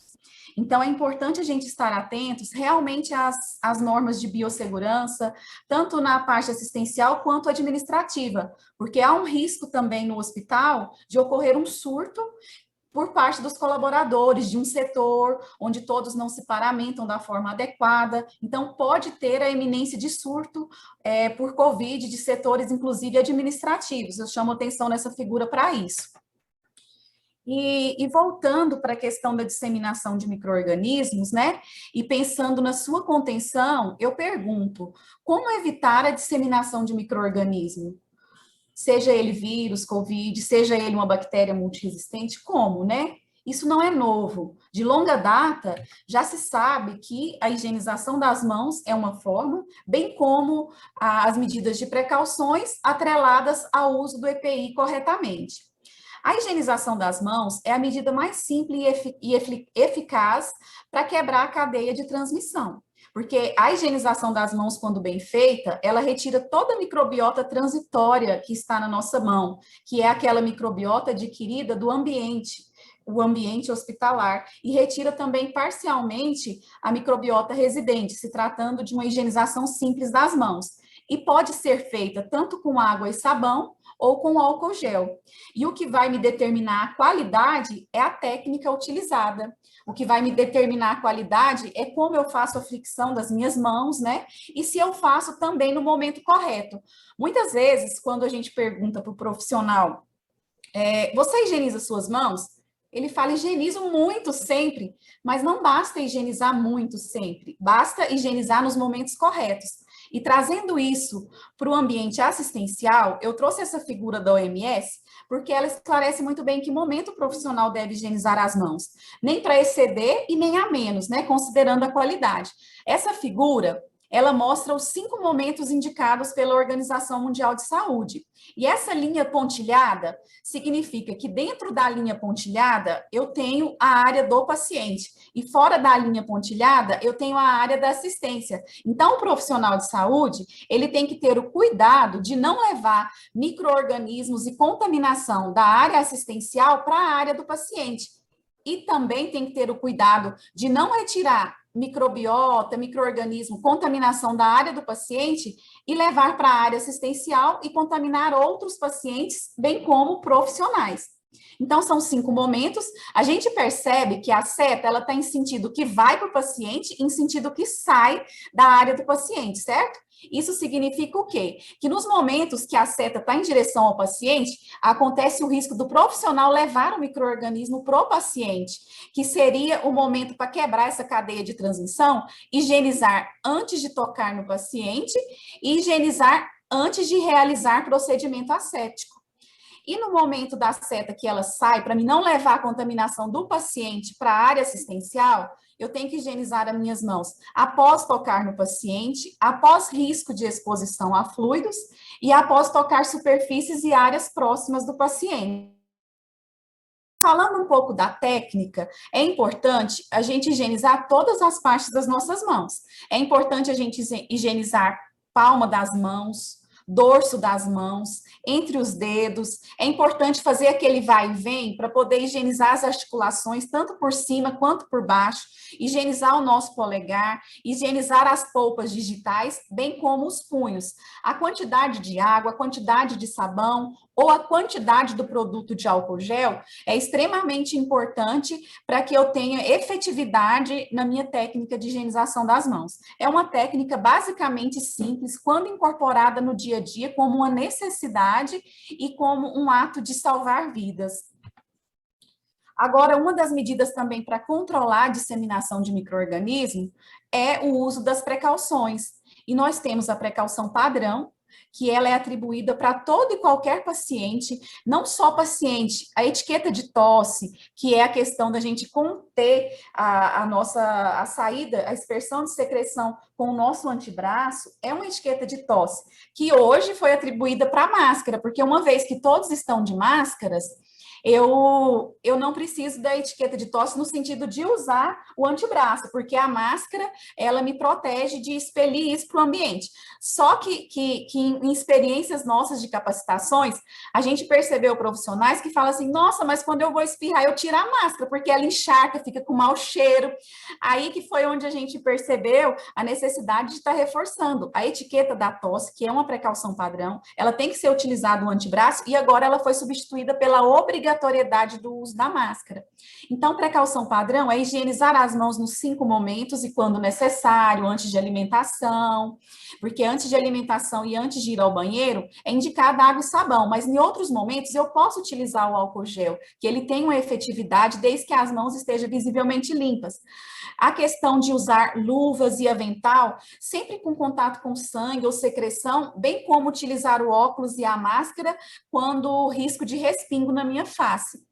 Então, é importante a gente estar atentos realmente às normas de biossegurança, tanto na parte assistencial quanto administrativa, porque há um risco também no hospital de ocorrer um surto por parte dos colaboradores de um setor onde todos não se paramentam da forma adequada. Então, pode ter a iminência de surto por Covid de setores, inclusive administrativos. Eu chamo atenção nessa figura para isso. E voltando para a questão da disseminação de micro-organismos, né, e pensando na sua contenção, eu pergunto, como evitar a disseminação de micro-organismo? Seja ele vírus, Covid, seja ele uma bactéria multiresistente, como, né? Isso não é novo. De longa data, já se sabe que a higienização das mãos é uma forma, bem como as medidas de precauções atreladas ao uso do EPI corretamente. A higienização das mãos é a medida mais simples e eficaz para quebrar a cadeia de transmissão. Porque a higienização das mãos, quando bem feita, ela retira toda a microbiota transitória que está na nossa mão, que é aquela microbiota adquirida do ambiente, o ambiente hospitalar, e retira também parcialmente a microbiota residente, se tratando de uma higienização simples das mãos. E pode ser feita tanto com água e sabão, ou com álcool gel. E o que vai me determinar a qualidade é a técnica utilizada. O que vai me determinar a qualidade é como eu faço a fricção das minhas mãos, né? E se eu faço também no momento correto. Muitas vezes, quando a gente pergunta para o profissional, você higieniza suas mãos? Ele fala, higienizo muito sempre, mas não basta higienizar muito sempre, basta higienizar nos momentos corretos. E trazendo isso para o ambiente assistencial, eu trouxe essa figura da OMS, porque ela esclarece muito bem em que momento o profissional deve higienizar as mãos. Nem para exceder e nem a menos, né? Considerando a qualidade. Essa figura, ela mostra os 5 momentos indicados pela Organização Mundial de Saúde. E essa linha pontilhada significa que dentro da linha pontilhada eu tenho a área do paciente e fora da linha pontilhada eu tenho a área da assistência. Então, o profissional de saúde, ele tem que ter o cuidado de não levar micro-organismos e contaminação da área assistencial para a área do paciente. E também tem que ter o cuidado de não retirar microbiota, micro-organismo, contaminação da área do paciente e levar para a área assistencial e contaminar outros pacientes, bem como profissionais. Então, são 5 momentos. A gente percebe que a seta, ela está em sentido que vai para o paciente, em sentido que sai da área do paciente, certo? Isso significa o quê? Que nos momentos que a seta está em direção ao paciente, acontece o risco do profissional levar o micro-organismo para o paciente, que seria o momento para quebrar essa cadeia de transmissão, higienizar antes de tocar no paciente e higienizar antes de realizar procedimento assético. E no momento da seta que ela sai, para mim não levar a contaminação do paciente para a área assistencial, eu tenho que higienizar as minhas mãos após tocar no paciente, após risco de exposição a fluidos e após tocar superfícies e áreas próximas do paciente. Falando um pouco da técnica, é importante a gente higienizar todas as partes das nossas mãos. É importante a gente higienizar palma das mãos, dorso das mãos, entre os dedos. É importante fazer aquele vai e vem para poder higienizar as articulações, tanto por cima quanto por baixo, higienizar o nosso polegar, higienizar as polpas digitais, bem como os punhos. A quantidade de água, a quantidade de sabão ou a quantidade do produto de álcool gel é extremamente importante para que eu tenha efetividade na minha técnica de higienização das mãos. É uma técnica basicamente simples, quando incorporada no dia a dia como uma necessidade e como um ato de salvar vidas. Agora, uma das medidas também para controlar a disseminação de micro-organismos é o uso das precauções. E nós temos a precaução padrão, que ela é atribuída para todo e qualquer paciente, não só paciente. A etiqueta de tosse, que é a questão da gente conter a saída, a expersão de secreção com o nosso antebraço, é uma etiqueta de tosse, que hoje foi atribuída para a máscara, porque uma vez que todos estão de máscaras, eu não preciso da etiqueta de tosse no sentido de usar o antebraço, porque a máscara, ela me protege de expelir isso para o ambiente. Só que em experiências nossas de capacitações, a gente percebeu profissionais que falam assim, nossa, mas quando eu vou espirrar, eu tiro a máscara, porque ela encharca, fica com mau cheiro. Aí que foi onde a gente percebeu a necessidade de estar reforçando. A etiqueta da tosse, que é uma precaução padrão, ela tem que ser utilizada no antebraço, e agora ela foi substituída pela obrigatoriedade do uso da máscara. Então, precaução padrão é higienizar as mãos nos 5 momentos e quando necessário, antes de alimentação, porque antes de alimentação e antes de ir ao banheiro, é indicada água e sabão, mas em outros momentos eu posso utilizar o álcool gel, que ele tem uma efetividade desde que as mãos estejam visivelmente limpas. A questão de usar luvas e avental, sempre com contato com sangue ou secreção, bem como utilizar o óculos e a máscara quando o risco de respingo na minha face.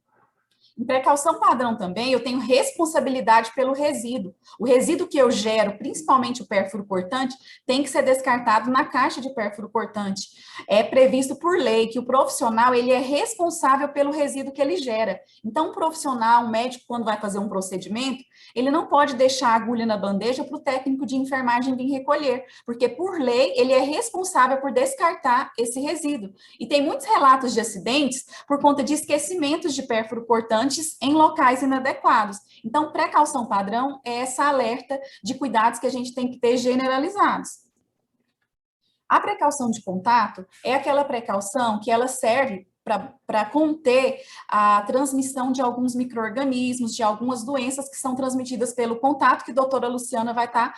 Em precaução padrão também, eu tenho responsabilidade pelo resíduo. O resíduo que eu gero, principalmente o pérfuro cortante, tem que ser descartado na caixa de pérfuro cortante. É previsto por lei que o profissional, ele é responsável pelo resíduo que ele gera. Então, um profissional, um médico, quando vai fazer um procedimento, ele não pode deixar a agulha na bandeja para o técnico de enfermagem vir recolher, porque, por lei, ele é responsável por descartar esse resíduo. E tem muitos relatos de acidentes por conta de esquecimentos de pérfuro cortante em locais inadequados. Então, precaução padrão é essa alerta de cuidados que a gente tem que ter generalizados. A precaução de contato é aquela precaução que ela serve para conter a transmissão de alguns micro-organismos, de algumas doenças que são transmitidas pelo contato, que a doutora Luciana vai estar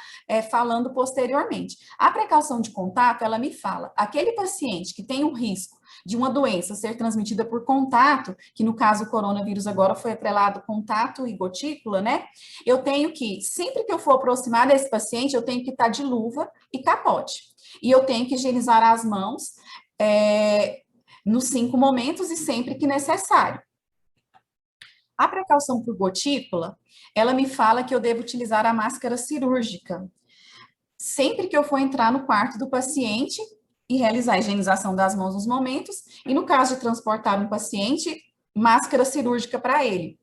falando posteriormente. A precaução de contato, ela me fala, aquele paciente que tem um risco de uma doença ser transmitida por contato, que no caso o coronavírus agora foi atrelado contato e gotícula, né? Eu tenho que, sempre que eu for aproximar desse paciente, eu tenho que estar de luva e capote. E eu tenho que higienizar as mãos nos 5 momentos e sempre que necessário. A precaução por gotícula, ela me fala que eu devo utilizar a máscara cirúrgica. sempre que eu for entrar no quarto do paciente e realizar a higienização das mãos nos momentos, e no caso de transportar um paciente, máscara cirúrgica para ele.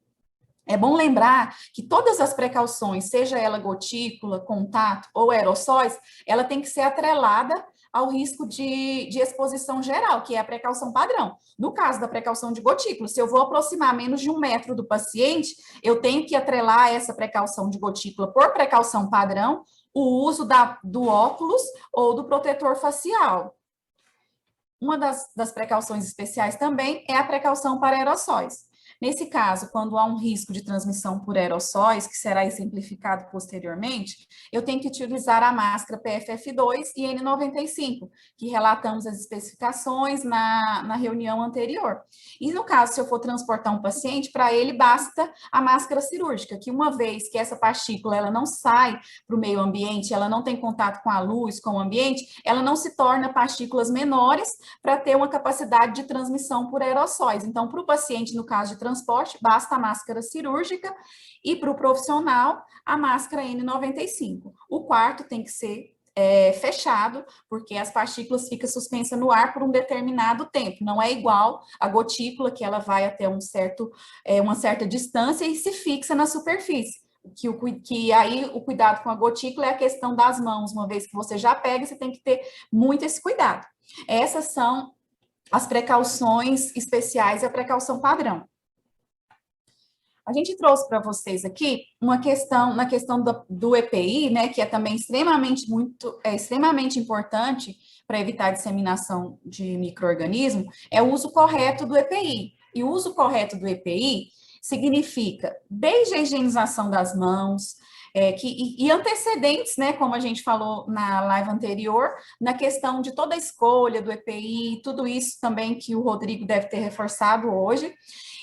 É bom lembrar que todas as precauções, seja ela gotícula, contato ou aerossóis, ela tem que ser atrelada ao risco de exposição geral, que é a precaução padrão. No caso da precaução de gotícula, se eu vou aproximar menos de 1 metro do paciente, eu tenho que atrelar essa precaução de gotícula por precaução padrão, o uso do óculos ou do protetor facial. Uma das precauções especiais também é a precaução para aerossóis. Nesse caso, quando há um risco de transmissão por aerossóis, que será exemplificado posteriormente, eu tenho que utilizar a máscara PFF2 e N95, que relatamos as especificações na reunião anterior. E no caso, se eu for transportar um paciente, para ele basta a máscara cirúrgica, que uma vez que essa partícula ela não sai para o meio ambiente, ela não tem contato com a luz, com o ambiente, ela não se torna partículas menores para ter uma capacidade de transmissão por aerossóis. Então, para o paciente, no caso de transporte, basta a máscara cirúrgica e para o profissional, a máscara N95. O quarto tem que ser fechado, porque as partículas ficam suspensas no ar por um determinado tempo. Não é igual a gotícula, que ela vai até uma certa distância e se fixa na superfície. Que aí o cuidado com a gotícula é a questão das mãos. Uma vez que você já pega, você tem que ter muito esse cuidado. Essas são as precauções especiais e a precaução padrão. A gente trouxe para vocês aqui uma questão, na questão do EPI, né, que é também extremamente importante para evitar a disseminação de micro-organismos, é o uso correto do EPI. E o uso correto do EPI significa desde a higienização das mãos, e antecedentes, né, como a gente falou na live anterior, na questão de toda a escolha do EPI, tudo isso também que o Rodrigo deve ter reforçado hoje.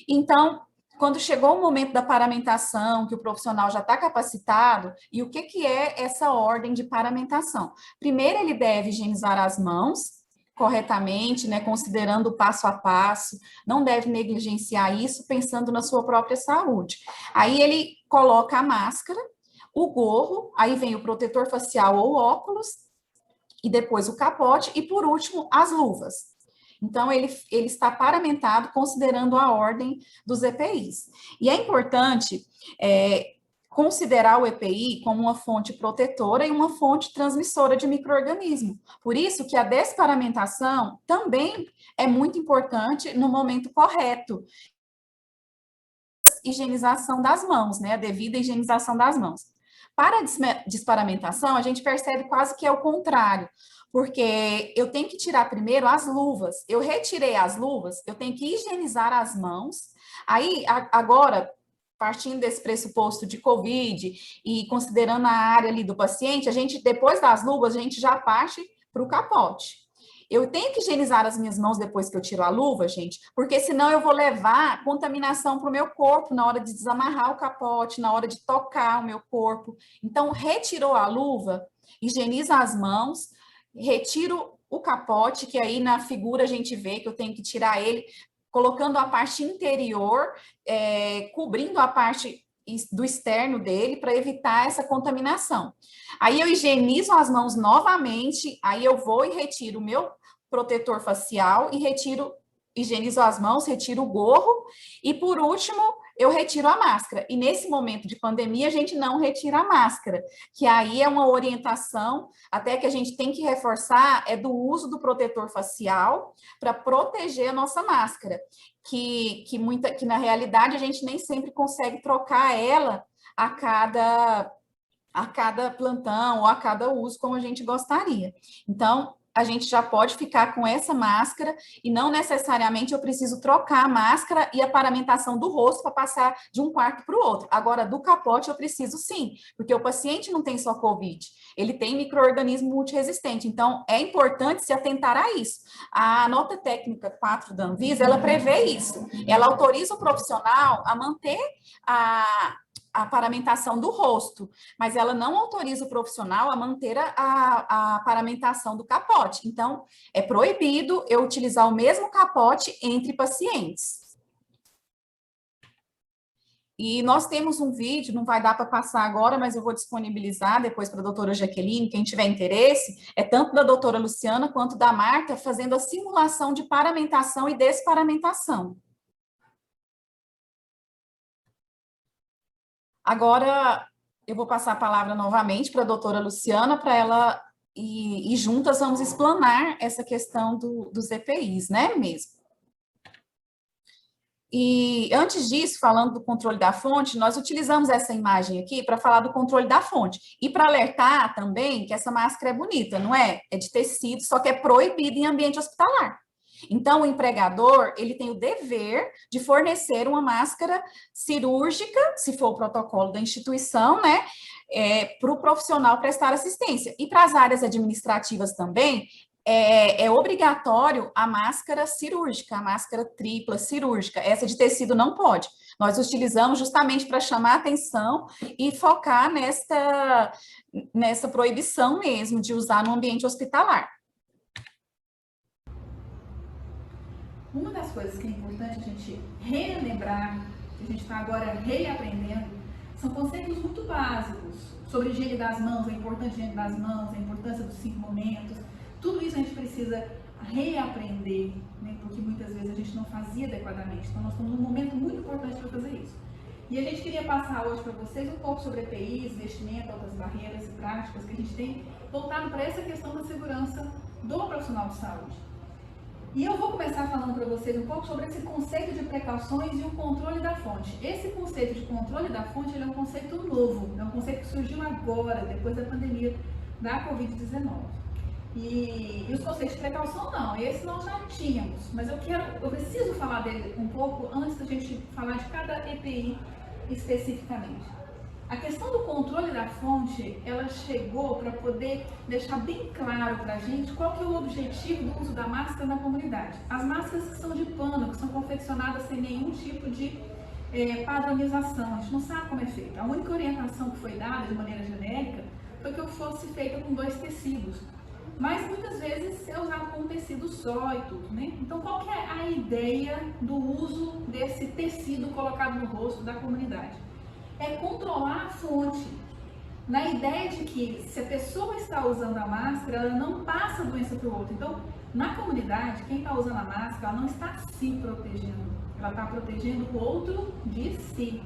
Então, quando chegou o momento da paramentação, que o profissional já está capacitado, e o que é essa ordem de paramentação? Primeiro, ele deve higienizar as mãos corretamente, né, considerando o passo a passo, não deve negligenciar isso, pensando na sua própria saúde. Aí ele coloca a máscara, o gorro, aí vem o protetor facial ou óculos, e depois o capote, e por último, as luvas. Então, ele está paramentado considerando a ordem dos EPIs. E é importante considerar o EPI como uma fonte protetora e uma fonte transmissora de micro-organismo. Por isso que a desparamentação também é muito importante no momento correto. Higienização das mãos, né? A devida higienização das mãos. Para a desparamentação, a gente percebe quase que é o contrário, porque eu tenho que tirar primeiro as luvas. Eu retirei as luvas, eu tenho que higienizar as mãos. Aí, agora, partindo desse pressuposto de COVID e considerando a área ali do paciente, depois das luvas, a gente já parte para o capote. Eu tenho que higienizar as minhas mãos depois que eu tiro a luva, gente, porque senão eu vou levar contaminação para o meu corpo na hora de desamarrar o capote, na hora de tocar o meu corpo. Então, retirou a luva, higieniza as mãos, retiro o capote, que aí na figura a gente vê que eu tenho que tirar ele, colocando a parte interior, cobrindo a parte do externo dele para evitar essa contaminação. Aí eu higienizo as mãos novamente, aí eu vou e retiro o meu protetor facial e higienizo as mãos, retiro o gorro e por último eu retiro a máscara. E nesse momento de pandemia a gente não retira a máscara, que aí é uma orientação até que a gente tem que reforçar do uso do protetor facial para proteger a nossa máscara. Que na realidade a gente nem sempre consegue trocar ela a cada plantão ou a cada uso como a gente gostaria. Então, a gente já pode ficar com essa máscara e não necessariamente eu preciso trocar a máscara e a paramentação do rosto para passar de um quarto para o outro. Agora, do capote eu preciso sim, porque o paciente não tem só COVID, ele tem micro-organismo multiresistente. Então, é importante se atentar a isso. A nota técnica 4 da Anvisa, ela prevê isso. Ela autoriza o profissional a manter a paramentação do rosto, mas ela não autoriza o profissional a manter a paramentação do capote. Então, é proibido eu utilizar o mesmo capote entre pacientes. E nós temos um vídeo, não vai dar para passar agora, mas eu vou disponibilizar depois para a doutora Jaqueline, quem tiver interesse, é tanto da doutora Luciana quanto da Marta, fazendo a simulação de paramentação e desparamentação. Agora, eu vou passar a palavra novamente para a doutora Luciana, para ela, e juntas vamos explanar essa questão dos EPIs, né, mesmo. E antes disso, falando do controle da fonte, nós utilizamos essa imagem aqui para falar do controle da fonte. E para alertar também que essa máscara é bonita, não é? É de tecido, só que é proibido em ambiente hospitalar. Então, o empregador, ele tem o dever de fornecer uma máscara cirúrgica, se for o protocolo da instituição, né? Para o profissional prestar assistência. E para as áreas administrativas também, é obrigatório a máscara cirúrgica, a máscara tripla cirúrgica. Essa de tecido não pode. Nós utilizamos justamente para chamar a atenção e focar nessa proibição mesmo de usar no ambiente hospitalar. Uma das coisas que é importante a gente relembrar, que a gente está agora reaprendendo, são conceitos muito básicos sobre higiene das mãos, a importância da higiene das mãos, a importância dos 5 momentos. Tudo isso a gente precisa reaprender, né? Porque muitas vezes a gente não fazia adequadamente. Então, nós estamos num momento muito importante para fazer isso. E a gente queria passar hoje para vocês um pouco sobre EPIs, investimento, outras barreiras e práticas que a gente tem voltado para essa questão da segurança do profissional de saúde. E eu vou começar falando para vocês um pouco sobre esse conceito de precauções e o controle da fonte. Esse conceito de controle da fonte ele é um conceito novo, é um conceito que surgiu agora, depois da pandemia da Covid-19. E os conceitos de precaução não, esse nós já tínhamos, mas eu preciso falar dele um pouco antes da gente falar de cada EPI especificamente. A questão do controle da fonte, ela chegou para poder deixar bem claro para a gente qual que é o objetivo do uso da máscara na comunidade. As máscaras que são de pano, que são confeccionadas sem nenhum tipo de padronização, a gente não sabe como é feito. A única orientação que foi dada de maneira genérica foi que fosse feita com 2 tecidos. Mas muitas vezes é usado com um tecido só e tudo, né? Então, qual que é a ideia do uso desse tecido colocado no rosto da comunidade? É controlar a fonte, na ideia de que se a pessoa está usando a máscara, ela não passa a doença para o outro. Então, na comunidade, quem está usando a máscara, ela não está se protegendo, ela está protegendo o outro de si.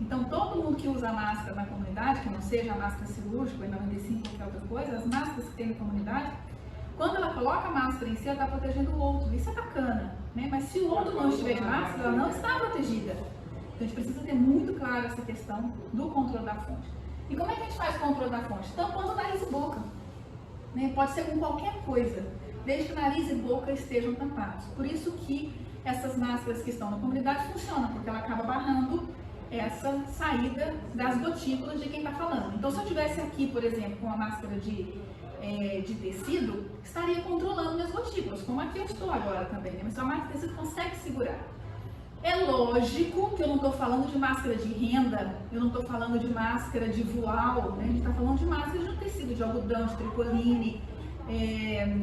Então, todo mundo que usa máscara na comunidade, que não seja a máscara cirúrgica, ou N95 ou qualquer outra coisa, as máscaras que tem na comunidade, quando ela coloca a máscara em si, ela está protegendo o outro. Isso é bacana, né? Mas se o outro não estiver de máscara, ela não está protegida. Então, a gente precisa ter muito claro essa questão do controle da fonte. E como é que a gente faz o controle da fonte? Tampando nariz e boca. Né? Pode ser com qualquer coisa, desde que nariz e boca estejam tampados. Por isso que essas máscaras que estão na comunidade funcionam, porque ela acaba barrando essa saída das gotículas de quem está falando. Então, se eu estivesse aqui, por exemplo, com a máscara de tecido, estaria controlando minhas gotículas, como aqui eu estou agora também, né? Mas a máscara de tecido consegue segurar. É lógico que eu não estou falando de máscara de renda, eu não estou falando de máscara de voal, né? A gente está falando de máscara de um tecido, de algodão, de tricoline,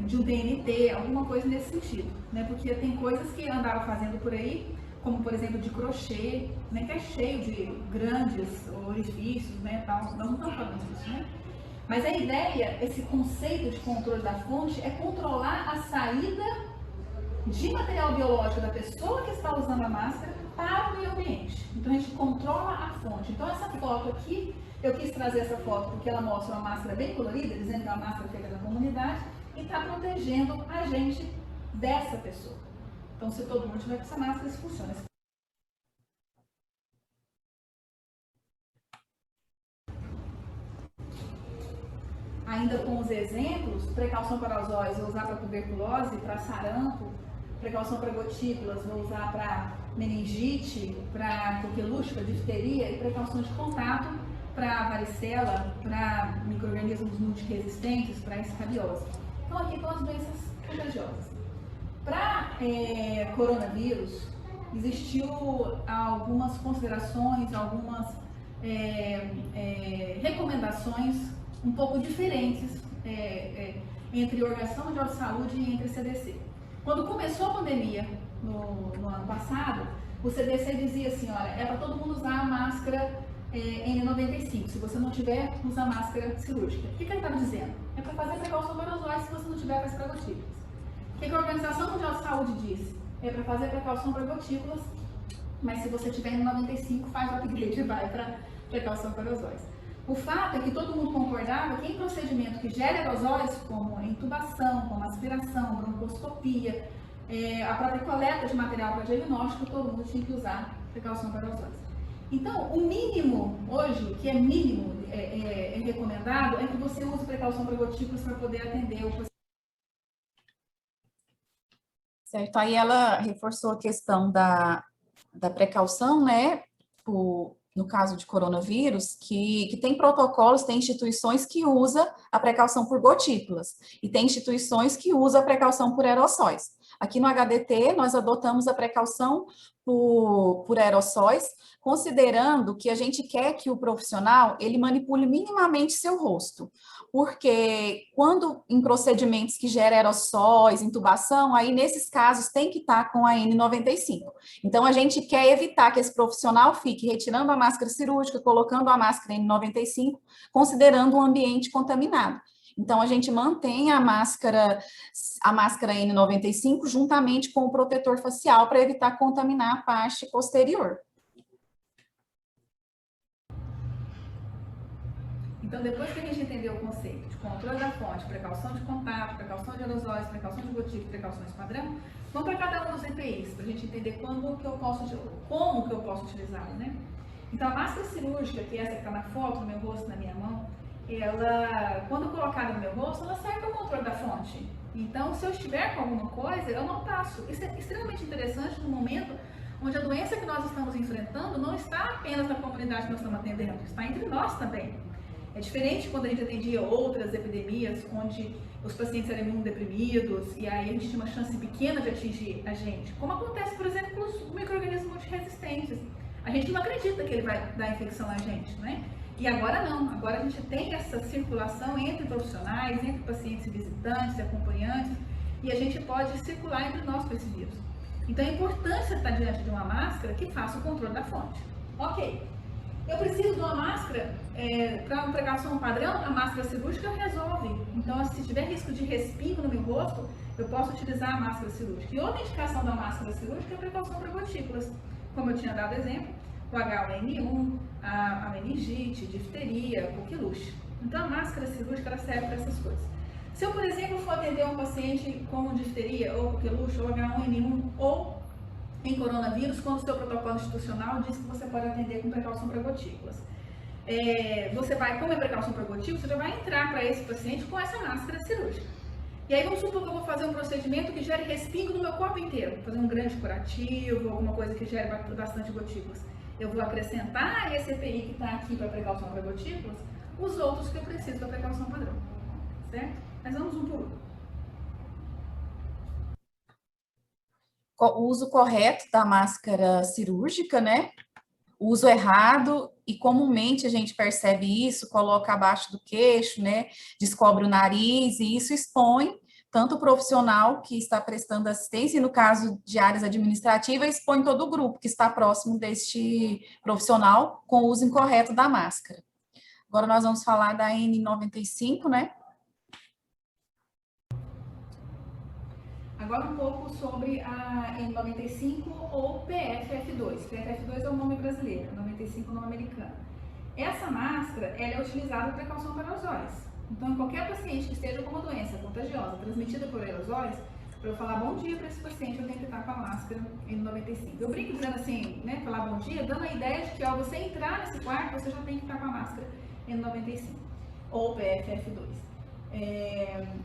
de um TNT, alguma coisa nesse sentido, né? Porque tem coisas que andaram fazendo por aí, como por exemplo de crochê, né, que é cheio de grandes orifícios, né, tal. Nós não estamos falando disso, né? Mas a ideia, esse conceito de controle da fonte é controlar a saída de material biológico da pessoa que está usando a máscara para o meio ambiente. Então a gente controla a fonte. Então essa foto aqui, eu quis trazer essa foto porque ela mostra uma máscara bem colorida, dizendo que é uma máscara feita na comunidade e está protegendo a gente dessa pessoa. Então, se todo mundo tiver com essa máscara, isso funciona. Ainda com os exemplos, precaução para os olhos, vou usar para tuberculose, para sarampo, precaução para gotículas, vou usar para meningite, para coqueluche, para difteria, e precaução de contato para varicela, para micro-organismos multiresistentes, para escabiose. Então, aqui estão as doenças contagiosas. Para coronavírus, existiu algumas considerações, algumas recomendações um pouco diferentes entre a Organização Mundial de Saúde e entre a CDC. Quando começou a pandemia no ano passado, o CDC dizia assim, olha, é para todo mundo usar a máscara N95. Se você não tiver, usa a máscara cirúrgica. O que ele estava dizendo? É para fazer precaução para os olhos se você não tiver para as gotículas. O que a Organização Mundial de Saúde diz? É para fazer precaução para gotículas, mas se você tiver N95, faz o upgrade e vai para precaução para aerosóis. O fato é que todo mundo concordava que em procedimento que gera aerosóis, como intubação, como aspiração, broncoscopia, a própria coleta de material para diagnóstico, todo mundo tinha que usar precaução para aerosóis. Então, o mínimo hoje, que é mínimo, é recomendado, é que você use precaução para gotículas para poder atender o paciente. Certo, aí ela reforçou a questão da precaução, né, no caso de coronavírus, que tem protocolos, tem instituições que usam a precaução por gotículas e tem instituições que usam a precaução por aerossóis. Aqui no HDT, nós adotamos a precaução por aerossóis, considerando que a gente quer que o profissional, ele manipule minimamente seu rosto, porque quando em procedimentos que geram aerossóis, intubação, aí nesses casos tem que estar com a N95. Então, a gente quer evitar que esse profissional fique retirando a máscara cirúrgica, colocando a máscara N95, considerando o ambiente contaminado. Então, a gente mantém a máscara N95 juntamente com o protetor facial para evitar contaminar a parte posterior. Então, depois que a gente entendeu o conceito de controle da fonte, precaução de contato, precaução de aerosóis, precaução de gotículas, precauções padrão, vamos para cada um dos EPIs, para a gente entender como que eu posso utilizá-lo, né? Então, a máscara cirúrgica, que é essa que está na foto, no meu rosto, na minha mão, ela, quando colocada no meu rosto, ela serve para o controle da fonte. Então, se eu estiver com alguma coisa, eu não passo. Isso é extremamente interessante no momento onde a doença que nós estamos enfrentando não está apenas na comunidade que nós estamos atendendo, está entre nós também. É diferente quando a gente atendia outras epidemias, onde os pacientes eram imunodeprimidos e aí a gente tinha uma chance pequena de atingir a gente. Como acontece, por exemplo, com os micro-organismos multiresistentes. A gente não acredita que ele vai dar infecção a gente, né? E agora não, agora a gente tem essa circulação entre profissionais, entre pacientes e visitantes e acompanhantes, e a gente pode circular entre nós com esse vírus. Então a importância de estar diante de uma máscara que faça o controle da fonte. Ok, eu preciso de uma máscara para uma precaução padrão, a máscara cirúrgica resolve. Então se tiver risco de respingo no meu rosto, eu posso utilizar a máscara cirúrgica. E outra indicação da máscara cirúrgica é a precaução para gotículas, como eu tinha dado exemplo. O H1N1, a meningite, difteria, coqueluche. Então, a máscara cirúrgica ela serve para essas coisas. Se eu, por exemplo, for atender um paciente com difteria, ou coqueluche, ou H1N1, ou em coronavírus, quando o seu protocolo institucional diz que você pode atender com precaução para gotículas. Você vai, como é precaução para gotículas, você já vai entrar para esse paciente com essa máscara cirúrgica. E aí, vamos supor que eu vou fazer um procedimento que gere respingo no meu corpo inteiro, fazer um grande curativo, alguma coisa que gere bastante gotículas. Eu vou acrescentar esse EPI que está aqui para precaução para gotículas, os outros que eu preciso para precaução padrão, certo? Mas vamos um por um. O uso correto da máscara cirúrgica, né? O uso errado, e comumente a gente percebe isso, coloca abaixo do queixo, né? Descobre o nariz, e isso expõe tanto o profissional que está prestando assistência, e no caso de áreas administrativas, expõe todo o grupo que está próximo deste profissional com o uso incorreto da máscara. Agora nós vamos falar da N95, né? Agora um pouco sobre a N95 ou PFF2. PFF2 é o nome brasileiro, 95 é o nome americano. Essa máscara ela é utilizada para precaução para aerosóis. Então, em qualquer paciente que esteja com uma doença contagiosa transmitida por aerosóis, para eu falar bom dia para esse paciente, eu tenho que estar com a máscara N95. Eu brinco dizendo assim, né, falar bom dia, dando a ideia de que ao você entrar nesse quarto, você já tem que estar com a máscara N95 ou PFF2.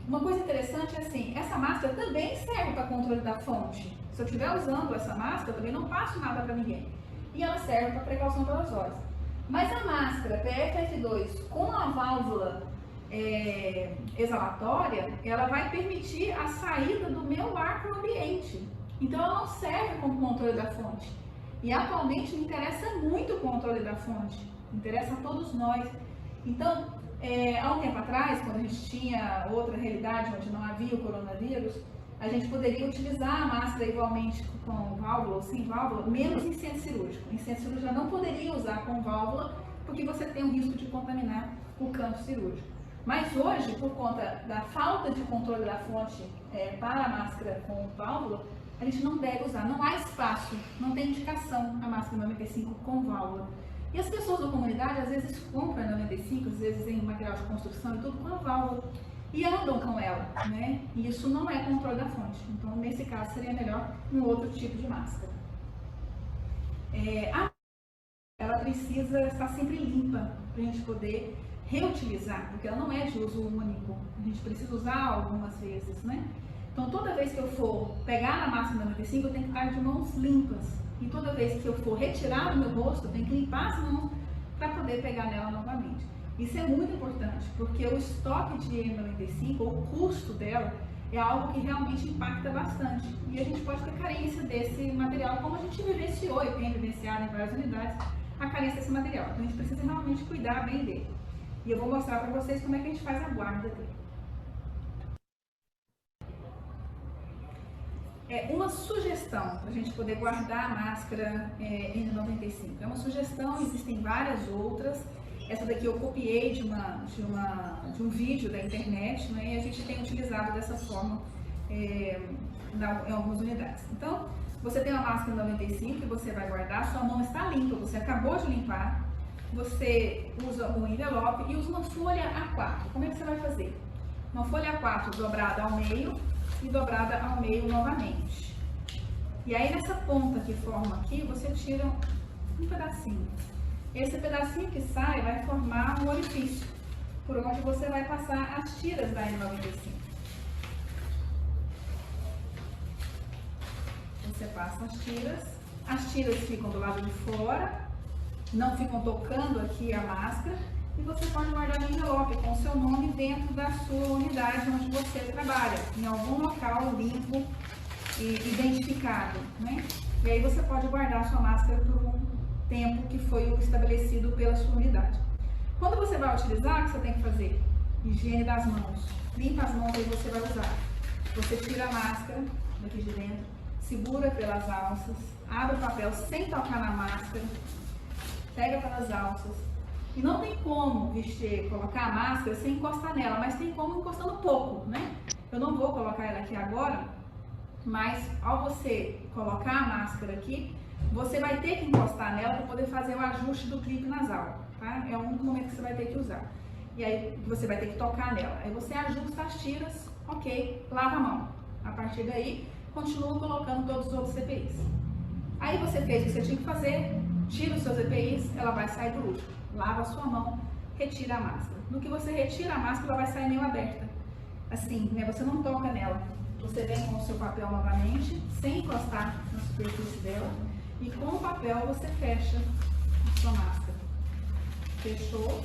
Uma coisa interessante é assim, essa máscara também serve para controle da fonte. Se eu estiver usando essa máscara, eu também não passo nada para ninguém. E ela serve para precaução para aerosóis. Mas a máscara PFF2 com a válvula exalatória, ela vai permitir a saída do meu ar para o ambiente. Então, ela não serve como controle da fonte. E atualmente me interessa muito o controle da fonte, interessa a todos nós. Então, há um tempo atrás, quando a gente tinha outra realidade, onde não havia o coronavírus, a gente poderia utilizar a máscara igualmente com válvula ou sem válvula, menos em centro cirúrgico. Em centro cirúrgico já não poderia usar com válvula, porque você tem o risco de contaminar o canto cirúrgico. Mas hoje, por conta da falta de controle da fonte para a máscara com válvula, a gente não deve usar, não há espaço, não tem indicação a máscara 95 com válvula. E as pessoas da comunidade às vezes compram a 95, às vezes em material de construção e tudo com a válvula, e andam com ela, né? E isso não é controle da fonte. Então, nesse caso, seria melhor um outro tipo de máscara. Ela precisa estar sempre limpa para a gente poder reutilizar, porque ela não é de uso único. A gente precisa usar algumas vezes, né? Então, toda vez que eu for pegar na máscara 95, eu tenho que estar de mãos limpas. E toda vez que eu for retirar do meu rosto, eu tenho que limpar as mãos para poder pegar nela novamente. Isso é muito importante, porque o estoque de N95, ou o custo dela, é algo que realmente impacta bastante. E a gente pode ter carência desse material, como a gente vivenciou e tem vivenciado em várias unidades, a carência desse material. Então, a gente precisa realmente cuidar bem dele. E eu vou mostrar para vocês como é que a gente faz a guarda dele. Uma sugestão para a gente poder guardar a máscara N95. É uma sugestão, existem várias outras. Essa daqui eu copiei de um vídeo da internet, né, e a gente tem utilizado dessa forma em algumas unidades. Então, você tem uma máscara 95 que você vai guardar, sua mão está limpa, você acabou de limpar, você usa um envelope e usa uma folha A4. Como é que você vai fazer? Uma folha A4 dobrada ao meio e dobrada ao meio novamente. E aí nessa ponta que forma aqui, você tira um pedacinho. Esse pedacinho que sai vai formar um orifício, por onde você vai passar as tiras da N95. Você passa as tiras ficam do lado de fora, não ficam tocando aqui a máscara, e você pode guardar no envelope com o seu nome dentro da sua unidade onde você trabalha, em algum local limpo e identificado, né? E aí você pode guardar a sua máscara por um tempo que foi o estabelecido pela sua unidade. Quando você vai utilizar, o que você tem que fazer? Higiene das mãos. Limpa as mãos e você vai usar. Você tira a máscara daqui de dentro, segura pelas alças, abre o papel sem tocar na máscara, pega pelas alças. E não tem como colocar a máscara sem encostar nela, mas tem como encostando pouco, né? Eu não vou colocar ela aqui agora, mas ao você colocar a máscara aqui, você vai ter que encostar nela para poder fazer o ajuste do clipe nasal, tá? É o único momento que você vai ter que usar. E aí você vai ter que tocar nela. Aí você ajusta as tiras, ok, lava a mão. A partir daí, continua colocando todos os outros EPIs. Aí você fez o que você tinha que fazer, tira os seus EPIs, ela vai sair por último. Lava a sua mão, retira a máscara. No que você retira a máscara, ela vai sair meio aberta. Assim, né? Você não toca nela. Você vem com o seu papel novamente, sem encostar na superfície dela. E com o papel você fecha a sua máscara. Fechou,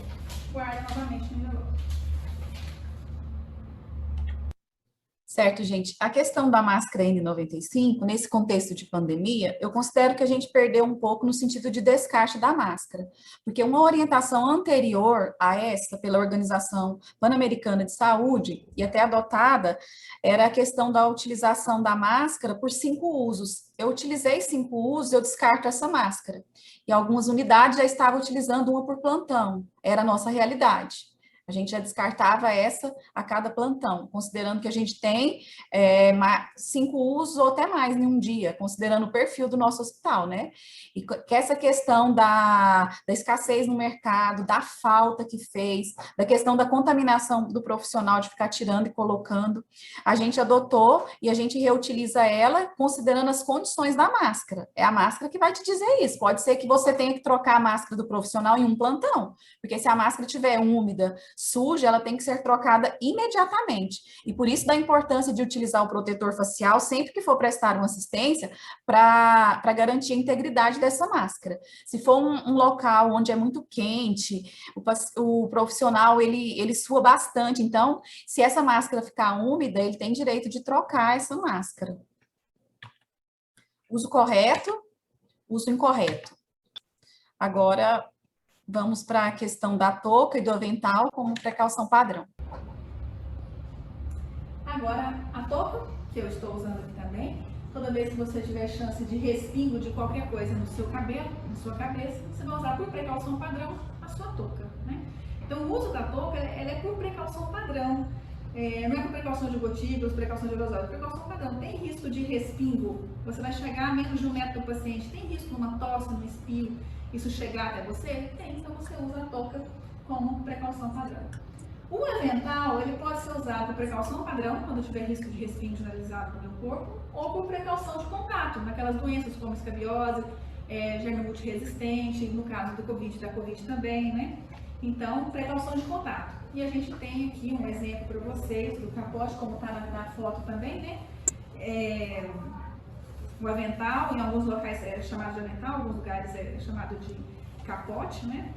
guarda novamente no envelope. Certo, gente. A questão da máscara N95, nesse contexto de pandemia, eu considero que a gente perdeu um pouco no sentido de descarte da máscara, porque uma orientação anterior a essa, pela Organização Pan-Americana de Saúde, e até adotada, era a questão da utilização da máscara por 5 usos. Eu utilizei 5 usos, eu descarto essa máscara. E algumas unidades já estavam utilizando uma por plantão, era a nossa realidade. A gente já descartava essa a cada plantão, considerando que a gente tem 5 usos ou até mais em um dia, considerando o perfil do nosso hospital, né? E que essa questão da escassez no mercado, da falta que fez, da questão da contaminação do profissional de ficar tirando e colocando, a gente adotou e a gente reutiliza ela considerando as condições da máscara. É a máscara que vai te dizer isso. Pode ser que você tenha que trocar a máscara do profissional em um plantão, porque se a máscara estiver úmida, suja, ela tem que ser trocada imediatamente. E por isso da importância de utilizar o protetor facial sempre que for prestar uma assistência para garantir a integridade dessa máscara. Se for um local onde é muito quente, o profissional, ele sua bastante. Então, se essa máscara ficar úmida, ele tem direito de trocar essa máscara. Uso correto, uso incorreto. Agora, vamos para a questão da touca e do avental como precaução padrão. Agora, a touca, que eu estou usando aqui também, toda vez que você tiver chance de respingo de qualquer coisa no seu cabelo, na sua cabeça, você vai usar por precaução padrão a sua touca, né? Então, o uso da touca, ela é por precaução padrão. Não é por precaução de gotículas, precaução de aerosol, é precaução padrão. Tem risco de respingo, você vai chegar a menos de 1 metro do paciente, tem risco de uma tosse, um espirro, isso chegar até você? Tem, então você usa a touca como precaução padrão. O avental, ele pode ser usado por precaução padrão, quando tiver risco de respingo generalizado no corpo, ou por precaução de contato, naquelas doenças como escabiose, germe multiresistente, no caso do Covid, da Covid também, né? Então, precaução de contato. E a gente tem aqui um exemplo para vocês do capote, como está na foto também, né? O avental, em alguns locais é chamado de avental, em alguns lugares é chamado de capote, né?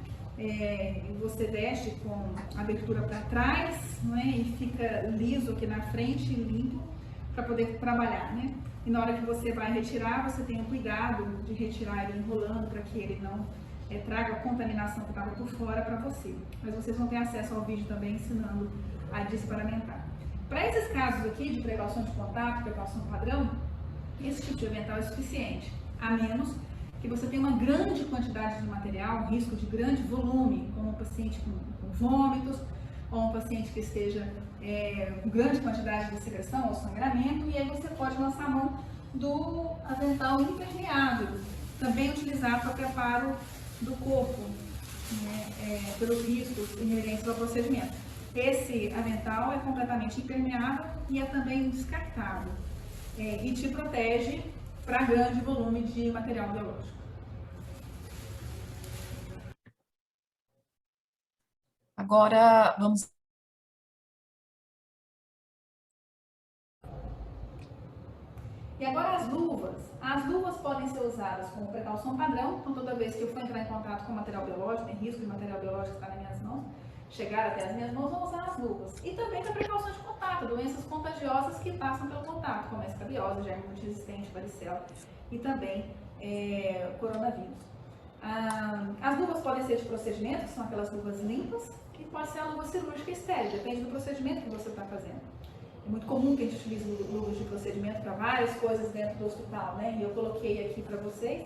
Você veste com a abertura para trás, né? E fica liso aqui na frente, limpo, para poder trabalhar, né? E na hora que você vai retirar, você tem o cuidado de retirar ele enrolando para que ele não traga a contaminação que estava por fora para você. Mas vocês vão ter acesso ao vídeo também ensinando a desparamentar. Para esses casos aqui de precaução de contato, precaução padrão, esse tipo de avental é suficiente, a menos que você tenha uma grande quantidade de material, um risco de grande volume, como um paciente com vômitos, ou um paciente que esteja com grande quantidade de secreção ou sangramento, e aí você pode lançar a mão do avental impermeável, também utilizado para preparo do corpo, né, pelos riscos inerentes ao procedimento. Esse avental é completamente impermeável e é também descartável e te protege para grande volume de material biológico. Agora vamos. E agora as luvas. As luvas podem ser usadas como precaução padrão, então toda vez que eu for entrar em contato com material biológico, tem risco de material biológico estar nas minhas mãos, chegar até as minhas mãos, vou usar as luvas. E também para precaução de contato, doenças contagiosas que passam pelo contato, como a escabiose, germe multiresistente, varicela e também coronavírus. As luvas podem ser de procedimento, que são aquelas luvas limpas, e pode ser a luva cirúrgica estéril, depende do procedimento que você está fazendo. É muito comum que a gente utilize luvas de procedimento para várias coisas dentro do hospital, né? E eu coloquei aqui para vocês.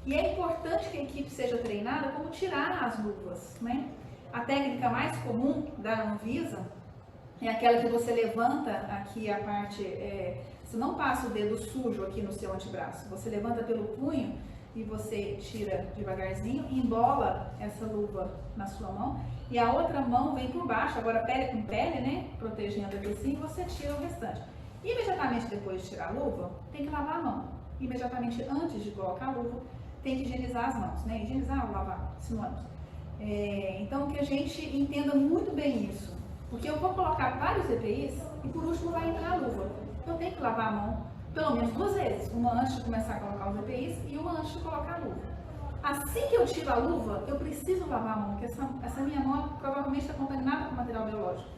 E é importante que a equipe seja treinada como tirar as luvas, né? A técnica mais comum da Anvisa é aquela que você levanta aqui a parte, você não passa o dedo sujo aqui no seu antebraço, você levanta pelo punho e você tira devagarzinho, embola essa luva na sua mão e a outra mão vem por baixo, agora pele com pele, né, protegendo aqui assim, e você tira o restante. Imediatamente depois de tirar a luva, tem que lavar a mão. Imediatamente antes de colocar a luva, tem que higienizar as mãos, né, higienizar ou lavar, sinônimos. Então que a gente entenda muito bem isso, porque eu vou colocar vários EPIs e por último vai entrar a luva. Eu tenho que lavar a mão pelo menos 2 vezes, uma antes de começar a colocar os EPIs e uma antes de colocar a luva. Assim que eu tiro a luva, eu preciso lavar a mão, porque essa minha mão provavelmente está contaminada com material biológico.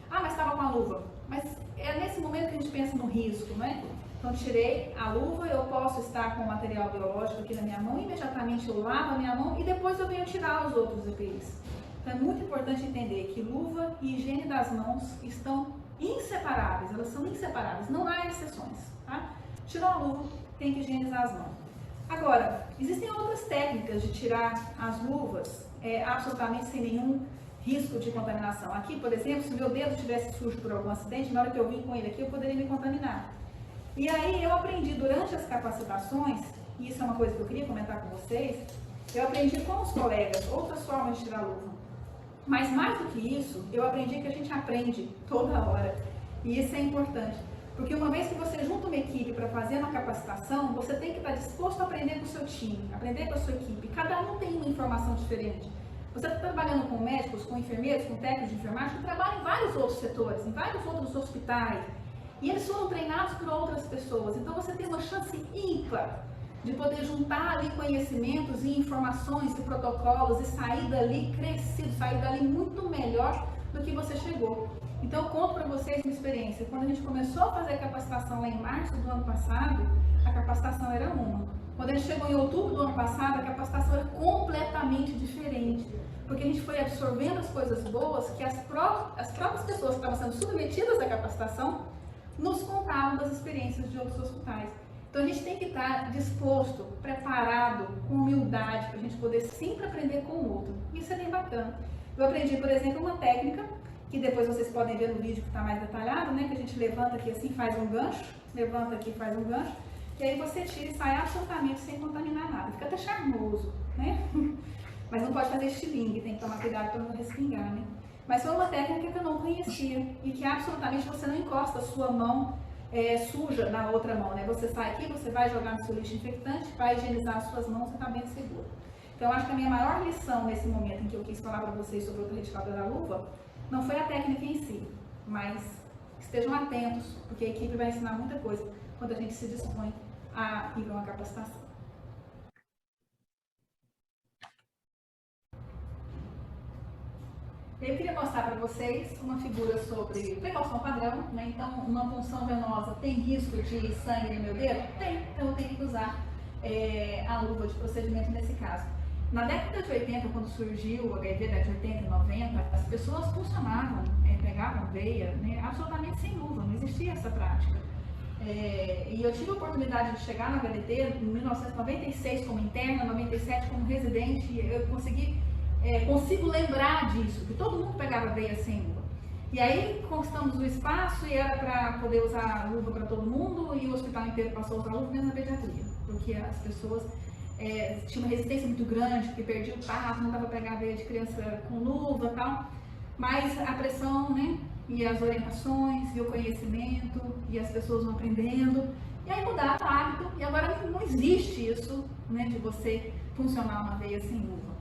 Ah, mas estava com a luva. Mas é nesse momento que a gente pensa no risco, né? Então, tirei a luva, eu posso estar com o material biológico aqui na minha mão, imediatamente eu lavo a minha mão e depois eu venho tirar os outros EPIs. Então, é muito importante entender que luva e higiene das mãos estão inseparáveis, elas são inseparáveis, não há exceções, tá? Tirou a luva, tem que higienizar as mãos. Agora, existem outras técnicas de tirar as luvas absolutamente sem nenhum risco de contaminação. Aqui, por exemplo, se o meu dedo estivesse sujo por algum acidente, na hora que eu vim com ele aqui, eu poderia me contaminar. E aí eu aprendi durante as capacitações, e isso é uma coisa que eu queria comentar com vocês, eu aprendi com os colegas outras formas de tirar a luva. Mas mais do que isso, eu aprendi que a gente aprende toda hora. E isso é importante. Porque uma vez que você junta uma equipe para fazer uma capacitação, você tem que estar disposto a aprender com o seu time, aprender com a sua equipe. Cada um tem uma informação diferente. Você está trabalhando com médicos, com enfermeiros, com técnicos de enfermagem, que trabalham em vários outros setores, em vários outros hospitais. E eles foram treinados por outras pessoas. Então você tem uma chance ímpar de poder juntar ali conhecimentos e informações e protocolos e sair dali crescido, sair dali muito melhor do que você chegou. Então eu conto para vocês uma experiência. Quando a gente começou a fazer a capacitação lá em março do ano passado, a capacitação era uma. Quando a gente chegou em outubro do ano passado, a capacitação era completamente diferente. Porque a gente foi absorvendo as coisas boas que as próprias pessoas que estavam sendo submetidas à capacitação nos contavam das experiências de outros hospitais. Então a gente tem que estar disposto, preparado, com humildade, para a gente poder sempre aprender com o outro. Isso é bem bacana. Eu aprendi, por exemplo, uma técnica, que depois vocês podem ver no vídeo que está mais detalhado, né? Que a gente levanta aqui assim, faz um gancho, levanta aqui, faz um gancho, e aí você tira e sai absolutamente sem contaminar nada. Fica até charmoso, né? Mas não pode fazer estilingue, tem que tomar cuidado para não respingar, né? Mas foi uma técnica que eu não conhecia e que absolutamente você não encosta a sua mão suja na outra mão, né? Você sai aqui, você vai jogar no seu lixo infectante, vai higienizar as suas mãos e está bem seguro. Então, eu acho que a minha maior lição nesse momento em que eu quis falar para vocês sobre o outra reticada da luva não foi a técnica em si, mas estejam atentos, porque a equipe vai ensinar muita coisa quando a gente se dispõe a ir para uma capacitação. Eu queria mostrar para vocês uma figura sobre precaução padrão, né? Então, uma punção venosa tem risco de sangue no meu dedo? Tem, então eu tenho que usar a luva de procedimento nesse caso. Na década de 80, quando surgiu o HIV, década de 80 e 90, as pessoas funcionavam, pegavam veia, né, absolutamente sem luva, não existia essa prática. E eu tive a oportunidade de chegar na HDT em 1996 como interna, 97 como residente, e eu consigo lembrar disso, que todo mundo pegava veia sem luva. E aí conquistamos o espaço e era para poder usar a luva para todo mundo, e o hospital inteiro passou a usar a luva, mesmo na pediatria, porque as pessoas tinham uma resistência muito grande, porque perdia o tato, não dava para pegar a veia de criança com luva e tal. Mas a pressão, né, e as orientações, e o conhecimento, e as pessoas vão aprendendo, e aí mudaram o hábito, e agora não existe isso, né, de você funcionar uma veia sem luva.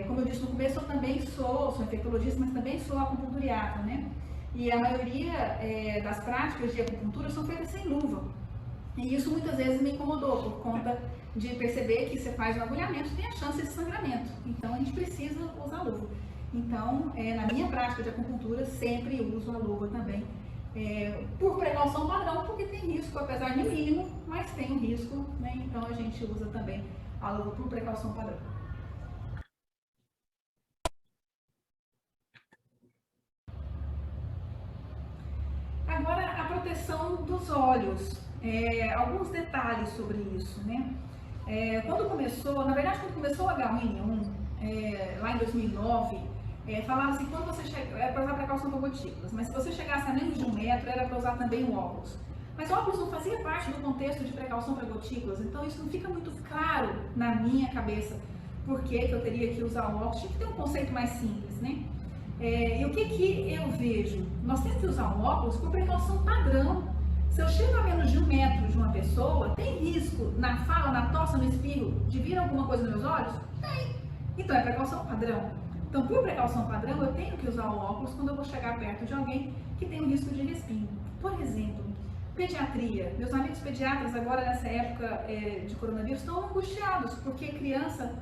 Como eu disse no começo, eu também sou infectologista, mas também sou acupunturiata, né? E a maioria das práticas de acupuntura são feitas sem luva. E isso muitas vezes me incomodou, por conta de perceber que você faz um agulhamento, tem a chance de sangramento. Então a gente precisa usar luva. Então, na minha prática de acupuntura, sempre uso a luva também. Por precaução padrão, porque tem risco, apesar de mínimo, mas tem um risco, né? Então a gente usa também a luva por precaução padrão. Agora, a proteção dos olhos. Alguns detalhes sobre isso, né? Quando começou o H1N1, lá em 2009, falava assim, quando você era para usar precaução com gotículas, mas se você chegasse a menos de 1 metro, era para usar também o óculos. Mas o óculos não fazia parte do contexto de precaução para gotículas, então isso não fica muito claro na minha cabeça, por que eu teria que usar o óculos. Tinha que ter um conceito mais simples, né? E o que eu vejo? Nós temos que usar um óculos por precaução padrão. Se eu chego a menos de 1 metro de uma pessoa, tem risco na fala, na tosse, no espirro, de vir alguma coisa nos meus olhos? Tem. Então é precaução padrão. Então, por precaução padrão, eu tenho que usar o óculos quando eu vou chegar perto de alguém que tem um risco de respingo. Por exemplo, pediatria. Meus amigos pediatras agora nessa época de coronavírus estão angustiados, porque criança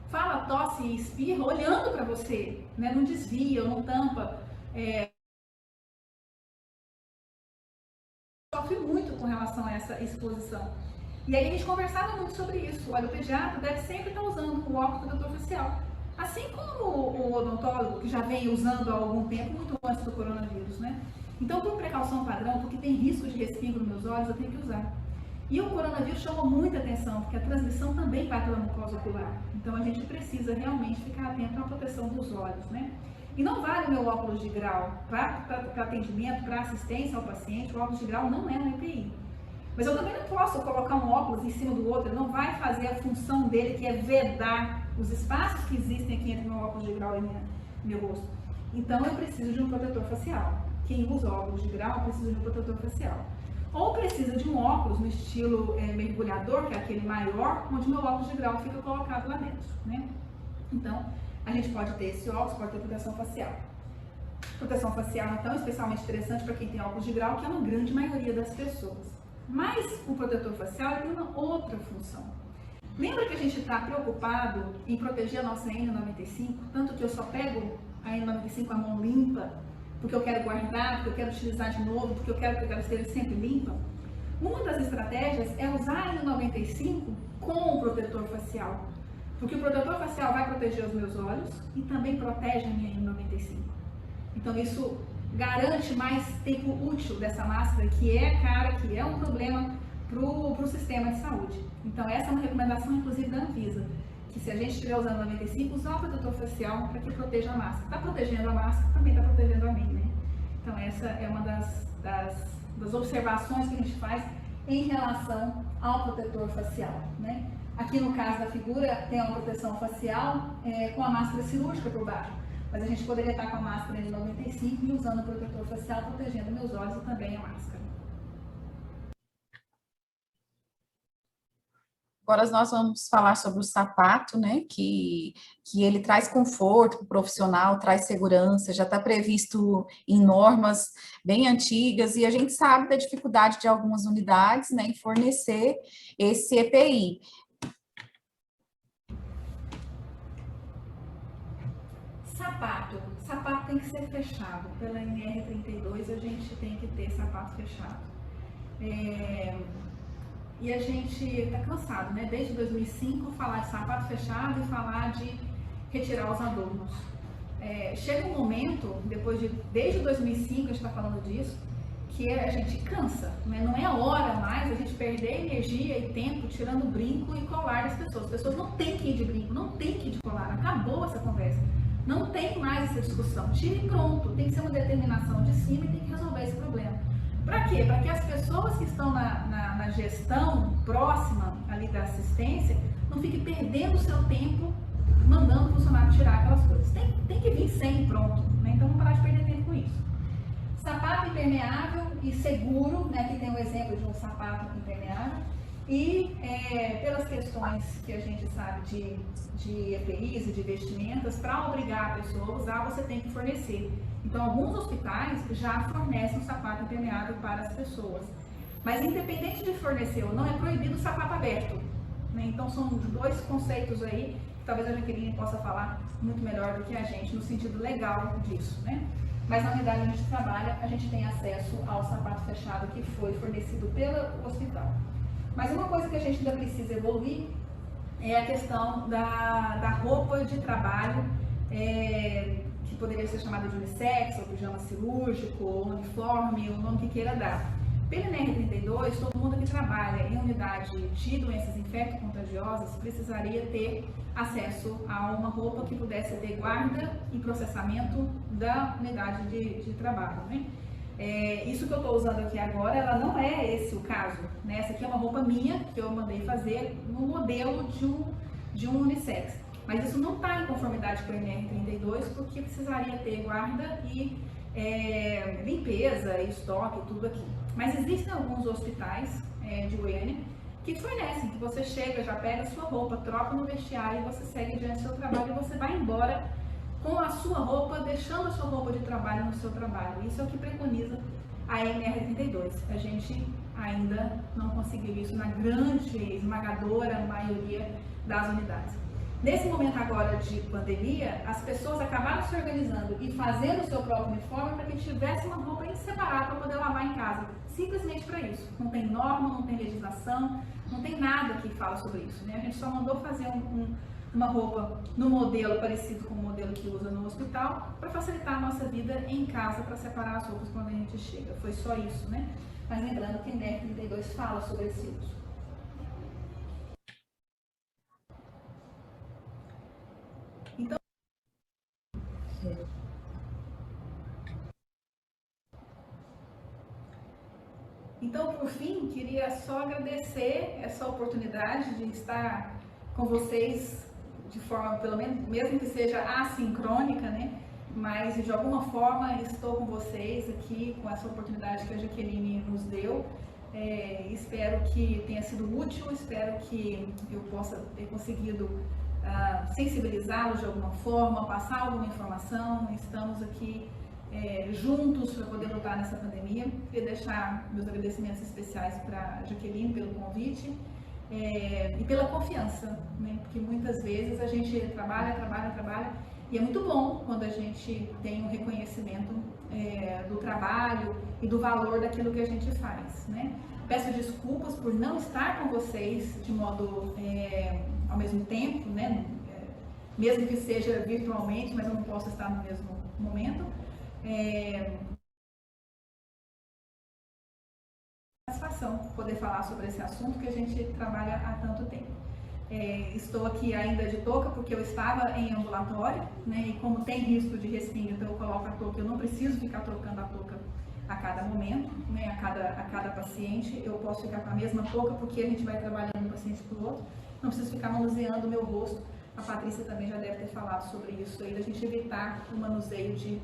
fala, tosse e espirra olhando para você, né? Não desvia, não tampa. Sofre muito com relação a essa exposição. E aí a gente conversava muito sobre isso. Olha, o pediatra deve sempre estar usando o óculos protetor facial. Assim como o odontólogo, que já vem usando há algum tempo, muito antes do coronavírus, né? Então, por precaução padrão, porque tem risco de respingo nos meus olhos, eu tenho que usar. E o coronavírus chamou muita atenção, porque a transmissão também vai pela mucosa ocular. Então, a gente precisa realmente ficar atento à proteção dos olhos, né? E não vale o meu óculos de grau para atendimento, para assistência ao paciente. O óculos de grau não é um EPI. Mas eu também não posso colocar um óculos em cima do outro, ele não vai fazer a função dele, que é vedar os espaços que existem aqui entre meu óculos de grau e meu rosto. Então, eu preciso de um protetor facial. Quem usa óculos de grau precisa de um protetor facial. Ou precisa de um óculos no estilo mergulhador, que é aquele maior, onde meu óculos de grau fica colocado lá dentro, né? Então, a gente pode ter esse óculos, pode ter proteção facial. Proteção facial, então, especialmente interessante para quem tem óculos de grau, que é uma grande maioria das pessoas. Mas o protetor facial tem uma outra função. Lembra que a gente está preocupado em proteger a nossa N95, tanto que eu só pego a N95 com a mão limpa, porque eu quero guardar, porque eu quero utilizar de novo, porque eu quero que ela esteja sempre limpa? Uma das estratégias é usar a N95 com o protetor facial, porque o protetor facial vai proteger os meus olhos e também protege a minha N95. Então isso garante mais tempo útil dessa máscara, que é cara, que é um problema para o sistema de saúde. Então, essa é uma recomendação, inclusive, da Anvisa, que se a gente estiver usando 95, usar o protetor facial para que proteja a máscara. Está protegendo a máscara, também está protegendo a mim, né? Então, essa é uma das observações que a gente faz em relação ao protetor facial, né? Aqui no caso da figura, tem uma proteção facial com a máscara cirúrgica por baixo, mas a gente poderia estar com a máscara de 95 e usando o protetor facial, protegendo meus olhos e também a máscara. Agora nós vamos falar sobre o sapato, né, que ele traz conforto para o profissional, traz segurança, já está previsto em normas bem antigas, e a gente sabe da dificuldade de algumas unidades, né, em fornecer esse EPI. Sapato tem que ser fechado. Pela NR32 a gente tem que ter sapato fechado. E a gente está cansado, né? Desde 2005 falar de sapato fechado e falar de retirar os adornos. Chega um momento, desde 2005 a gente está falando disso, que a gente cansa, né? Não é a hora mais a gente perder energia e tempo tirando brinco e colar das pessoas. As pessoas não têm que ir de brinco, não têm que ir de colar. Acabou essa conversa. Não tem mais essa discussão. Tire e pronto. Tem que ser uma determinação de cima e tem que resolver esse problema. Para quê? Para que as pessoas que estão na gestão próxima ali da assistência não fiquem perdendo o seu tempo mandando o funcionário tirar aquelas coisas. Tem que vir sem pronto, né? Então vamos parar de perder tempo com isso. Sapato impermeável e seguro, né? Aqui tem um exemplo de um sapato impermeável. E pelas questões que a gente sabe de EPIs e de vestimentas, para obrigar a pessoa a usar, você tem que fornecer. Então, alguns hospitais já fornecem um sapato impermeável para as pessoas. Mas, independente de fornecer ou não, é proibido o sapato aberto, né? Então, são dois conceitos aí, que talvez a Jaqueline possa falar muito melhor do que a gente, no sentido legal disso, né? Mas, na unidade onde a gente trabalha, a gente tem acesso ao sapato fechado que foi fornecido pelo hospital. Mas uma coisa que a gente ainda precisa evoluir é a questão da roupa de trabalho, que poderia ser chamada de unissex, ou pijama cirúrgico, ou uniforme, o nome que queira dar. Pela NR32, todo mundo que trabalha em unidade de doenças infecto-contagiosas precisaria ter acesso a uma roupa que pudesse ter guarda e processamento da unidade de trabalho, né? Isso que eu estou usando aqui agora, ela não é esse o caso, né? Essa aqui é uma roupa minha, que eu mandei fazer no modelo de um unissex. Mas isso não está em conformidade com a NR32, porque precisaria ter guarda e limpeza, e estoque, tudo aqui. Mas existem alguns hospitais de Goiânia que fornecem, que você chega, já pega a sua roupa, troca no vestiário e você segue adiante do seu trabalho e você vai embora com a sua roupa, deixando a sua roupa de trabalho no seu trabalho. Isso é o que preconiza a NR32. A gente ainda não conseguiu isso na grande, esmagadora maioria das unidades. Nesse momento agora de pandemia, as pessoas acabaram se organizando e fazendo o seu próprio uniforme para que tivesse uma roupa separada para poder lavar em casa. Simplesmente para isso. Não tem norma, não tem legislação, não tem nada que fala sobre isso, né? A gente só mandou fazer uma roupa no modelo parecido com o modelo que usa no hospital, para facilitar a nossa vida em casa, para separar as roupas quando a gente chega. Foi só isso, né? Mas lembrando que a NR32 fala sobre esse uso. Então, por fim, queria só agradecer essa oportunidade de estar com vocês de forma, pelo menos, mesmo que seja assincrônica, né? Mas, de alguma forma, estou com vocês aqui, com essa oportunidade que a Jaqueline nos deu. Espero que tenha sido útil, espero que eu possa ter conseguido sensibilizá-los de alguma forma, passar alguma informação. Estamos aqui juntos para poder lutar nessa pandemia. Queria deixar meus agradecimentos especiais para a Jaqueline pelo convite e pela confiança, né? Porque muitas vezes a gente trabalha e é muito bom quando a gente tem um reconhecimento do trabalho e do valor daquilo que a gente faz, né? Peço desculpas por não estar com vocês de modo ao mesmo tempo, né? Mesmo que seja virtualmente, mas eu não posso estar no mesmo momento. satisfação poder falar sobre esse assunto que a gente trabalha há tanto tempo. Estou aqui ainda de touca porque eu estava em ambulatório, né, e como tem risco de respingo, então eu coloco a touca, eu não preciso ficar trocando a touca a cada momento, né, a cada paciente, eu posso ficar com a mesma touca porque a gente vai trabalhando um paciente para o outro, não preciso ficar manuseando o meu rosto. A Patrícia também já deve ter falado sobre isso aí, da gente evitar o manuseio de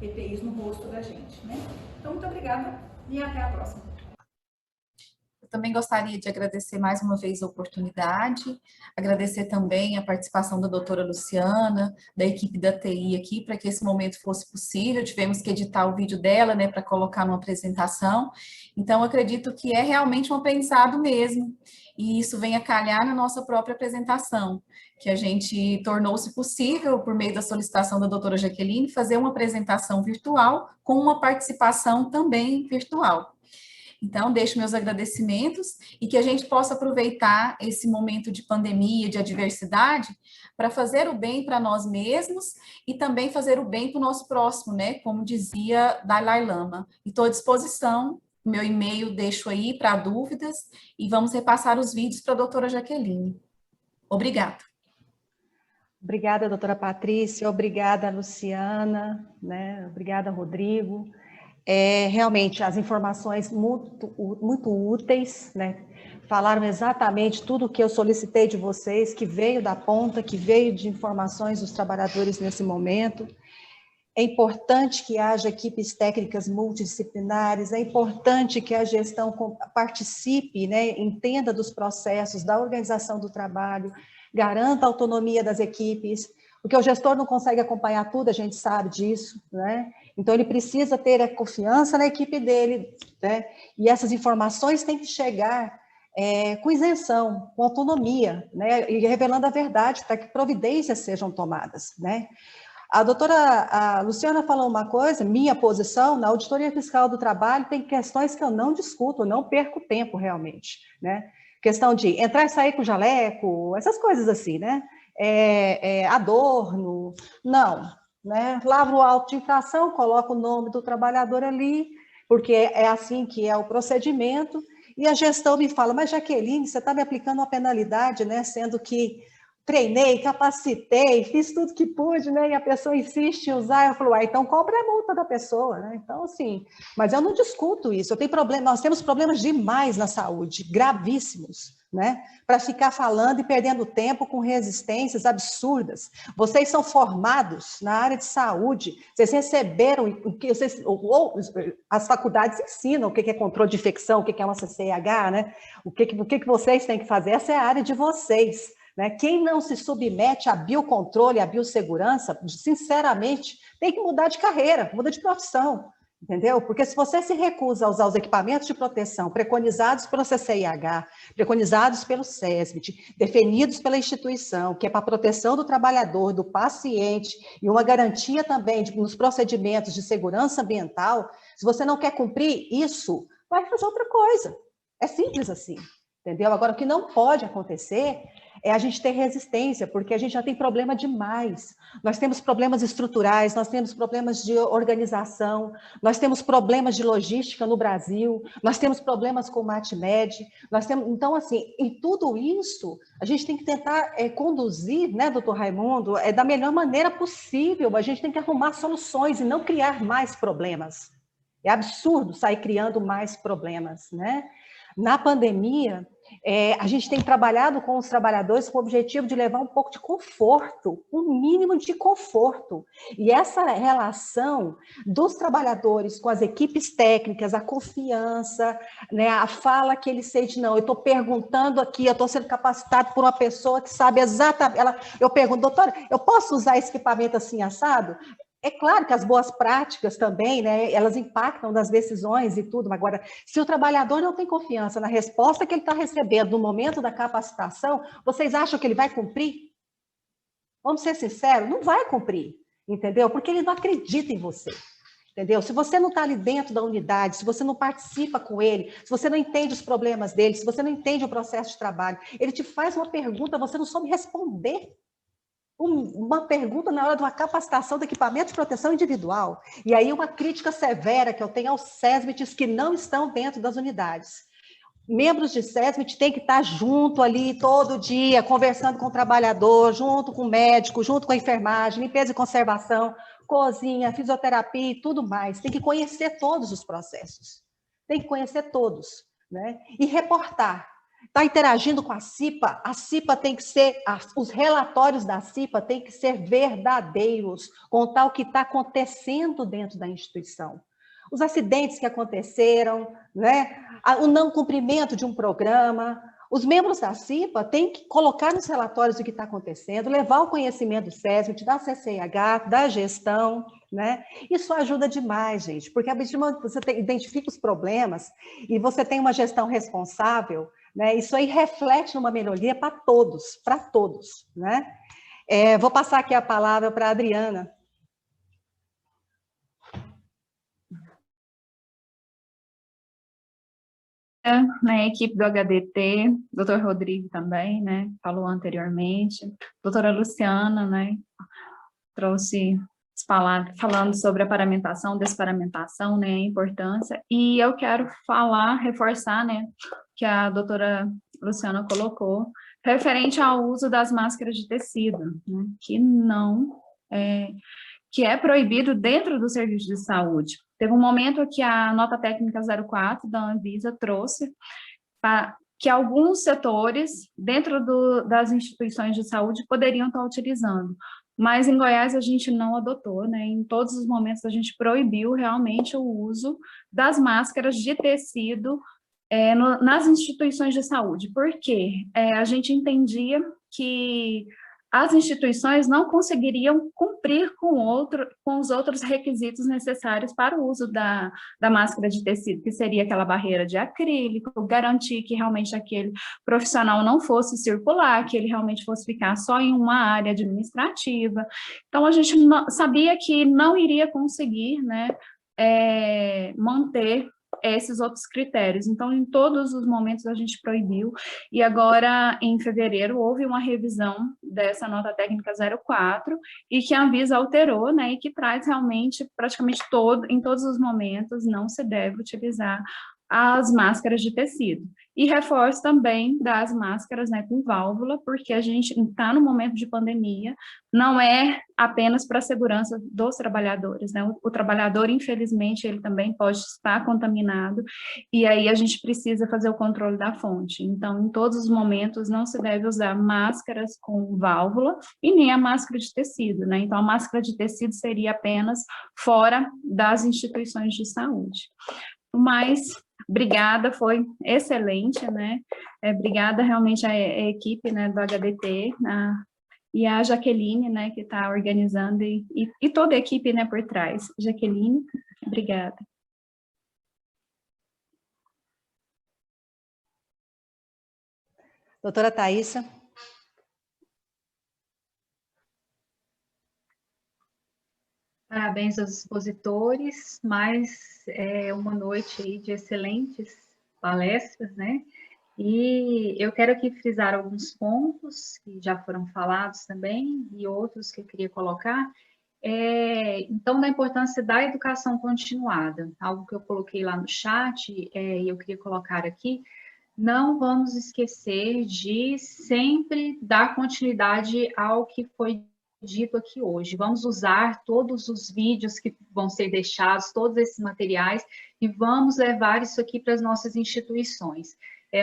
EPIs no rosto da gente, né? Então, muito obrigada e até a próxima. Eu também gostaria de agradecer mais uma vez a oportunidade, agradecer também a participação da doutora Luciana, da equipe da TI aqui, para que esse momento fosse possível. Tivemos que editar o vídeo dela, né, para colocar numa apresentação. Então, acredito que é realmente um aprendizado mesmo, e isso vem a calhar na nossa própria apresentação, que a gente tornou-se possível, por meio da solicitação da doutora Jaqueline, fazer uma apresentação virtual com uma participação também virtual. Então, deixo meus agradecimentos e que a gente possa aproveitar esse momento de pandemia, de adversidade, para fazer o bem para nós mesmos e também fazer o bem para o nosso próximo, né? Como dizia Dalai Lama. E estou à disposição, meu e-mail deixo aí para dúvidas e vamos repassar os vídeos para a doutora Jaqueline. Obrigada. Obrigada, doutora Patrícia, obrigada, Luciana, né? Obrigada, Rodrigo. Realmente, as informações muito úteis, né? Falaram exatamente tudo o que eu solicitei de vocês, que veio da ponta, que veio de informações dos trabalhadores nesse momento. É importante que haja equipes técnicas multidisciplinares, é importante que a gestão participe, né? Entenda dos processos, da organização do trabalho, garanta a autonomia das equipes, porque o gestor não consegue acompanhar tudo, a gente sabe disso, né? Então, ele precisa ter a confiança na equipe dele, né? E essas informações têm que chegar com isenção, com autonomia, né? E revelando a verdade para que providências sejam tomadas, né? A Luciana falou uma coisa, minha posição, na auditoria fiscal do trabalho tem questões que eu não discuto, eu não perco tempo realmente, né? Questão de entrar e sair com jaleco, essas coisas assim, né? Adorno, não, né? Lavo o auto de infração, coloco o nome do trabalhador ali, porque é assim que é o procedimento, e a gestão me fala, mas Jaqueline, você está me aplicando uma penalidade, né? Sendo que treinei, capacitei, fiz tudo que pude, né? E a pessoa insiste em usar, eu falo, então cobra a multa da pessoa, né? Então, assim, mas eu não discuto isso, eu tenho problema, nós temos problemas demais na saúde, gravíssimos, né? Para ficar falando e perdendo tempo com resistências absurdas. Vocês são formados na área de saúde, vocês receberam o que vocês, ou as faculdades ensinam o que é controle de infecção, o que é uma CCIH, né? O que vocês têm que fazer, essa é a área de vocês. Né? Quem não se submete a biocontrole, a biossegurança, sinceramente, tem que mudar de carreira, muda de profissão, entendeu? Porque se você se recusa a usar os equipamentos de proteção preconizados pelo CCIH, preconizados pelo SESMIT, definidos pela instituição, que é para a proteção do trabalhador, do paciente, e uma garantia também nos procedimentos de segurança ambiental, se você não quer cumprir isso, vai fazer outra coisa. É simples assim, entendeu? Agora, o que não pode acontecer é a gente ter resistência, porque a gente já tem problema demais. Nós temos problemas estruturais, nós temos problemas de organização, nós temos problemas de logística no Brasil, nós temos problemas com o MatMed, nós temos, então, assim, em tudo isso, a gente tem que tentar conduzir, né, doutor Raimundo, da melhor maneira possível, a gente tem que arrumar soluções e não criar mais problemas. É absurdo sair criando mais problemas, né? Na pandemia, a gente tem trabalhado com os trabalhadores com o objetivo de levar um pouco de conforto, um mínimo de conforto. E essa relação dos trabalhadores com as equipes técnicas, a confiança, né, a fala que eles sentem, não, eu estou perguntando aqui, eu estou sendo capacitado por uma pessoa que sabe exatamente, eu pergunto, doutora, eu posso usar esse equipamento assim assado? É claro que as boas práticas também, né, elas impactam nas decisões e tudo, mas agora, se o trabalhador não tem confiança na resposta que ele está recebendo no momento da capacitação, vocês acham que ele vai cumprir? Vamos ser sinceros, não vai cumprir, entendeu? Porque ele não acredita em você, entendeu? Se você não está ali dentro da unidade, se você não participa com ele, se você não entende os problemas dele, se você não entende o processo de trabalho, ele te faz uma pergunta, você não soube responder. Uma pergunta na hora de uma capacitação de equipamento de proteção individual. E aí uma crítica severa que eu tenho aos SESMITs que não estão dentro das unidades. membros de SESMIT têm que estar junto ali todo dia, conversando com o trabalhador, junto com o médico, junto com a enfermagem, limpeza e conservação, cozinha, fisioterapia e tudo mais. Tem que conhecer todos os processos. Tem que conhecer todos, né? E reportar. Está interagindo com a CIPA tem que ser, os relatórios da CIPA têm que ser verdadeiros, contar o que está acontecendo dentro da instituição. Os acidentes que aconteceram, né? O não cumprimento de um programa. Os membros da CIPA têm que colocar nos relatórios o que está acontecendo, levar o conhecimento do SESMIT, da CCIH, da gestão, né? Isso ajuda demais, gente, porque a partir do momento que você identifica os problemas e você tem uma gestão responsável, né? Isso aí reflete numa melhoria para todos, né? Vou passar aqui a palavra para a Adriana. Na equipe do HDT, doutor Rodrigo também, né, falou anteriormente, doutora Luciana, né, trouxe falando sobre a paramentação, desparamentação, né, a importância, e eu quero reforçar, né, que a doutora Luciana colocou, referente ao uso das máscaras de tecido, né, que é proibido dentro do serviço de saúde. Teve um momento que a nota técnica 04 da Anvisa trouxe que alguns setores dentro das instituições de saúde poderiam estar utilizando, mas em Goiás a gente não adotou, né? Em todos os momentos a gente proibiu realmente o uso das máscaras de tecido nas instituições de saúde. Por quê? A gente entendia que as instituições não conseguiriam cumprir com os outros requisitos necessários para o uso da máscara de tecido, que seria aquela barreira de acrílico, garantir que realmente aquele profissional não fosse circular, que ele realmente fosse ficar só em uma área administrativa. Então, a gente sabia que não iria conseguir, né, manter esses outros critérios. Então, em todos os momentos a gente proibiu, e agora, em fevereiro, houve uma revisão dessa nota técnica 04, e que a Anvisa alterou, né, e que traz realmente, praticamente em todos os momentos, não se deve utilizar as máscaras de tecido. E reforço também das máscaras, né, com válvula, porque a gente está no momento de pandemia, não é apenas para a segurança dos trabalhadores, né? O trabalhador, infelizmente, ele também pode estar contaminado, e aí a gente precisa fazer o controle da fonte. Então, em todos os momentos, não se deve usar máscaras com válvula e nem a máscara de tecido, né? Então, a máscara de tecido seria apenas fora das instituições de saúde. Mas, obrigada, foi excelente, né? Obrigada realmente à equipe, né, do HDT, e a Jaqueline, né, que está organizando, e toda a equipe, né, por trás. Jaqueline, obrigada. Doutora Thaísa. Parabéns aos expositores, mais uma noite aí de excelentes palestras, né? E eu quero aqui frisar alguns pontos que já foram falados também, e outros que eu queria colocar. Então, da importância da educação continuada, algo que eu coloquei lá no chat, e eu queria colocar aqui, não vamos esquecer de sempre dar continuidade ao que foi dito aqui hoje. Vamos usar todos os vídeos que vão ser deixados, todos esses materiais, e vamos levar isso aqui para as nossas instituições.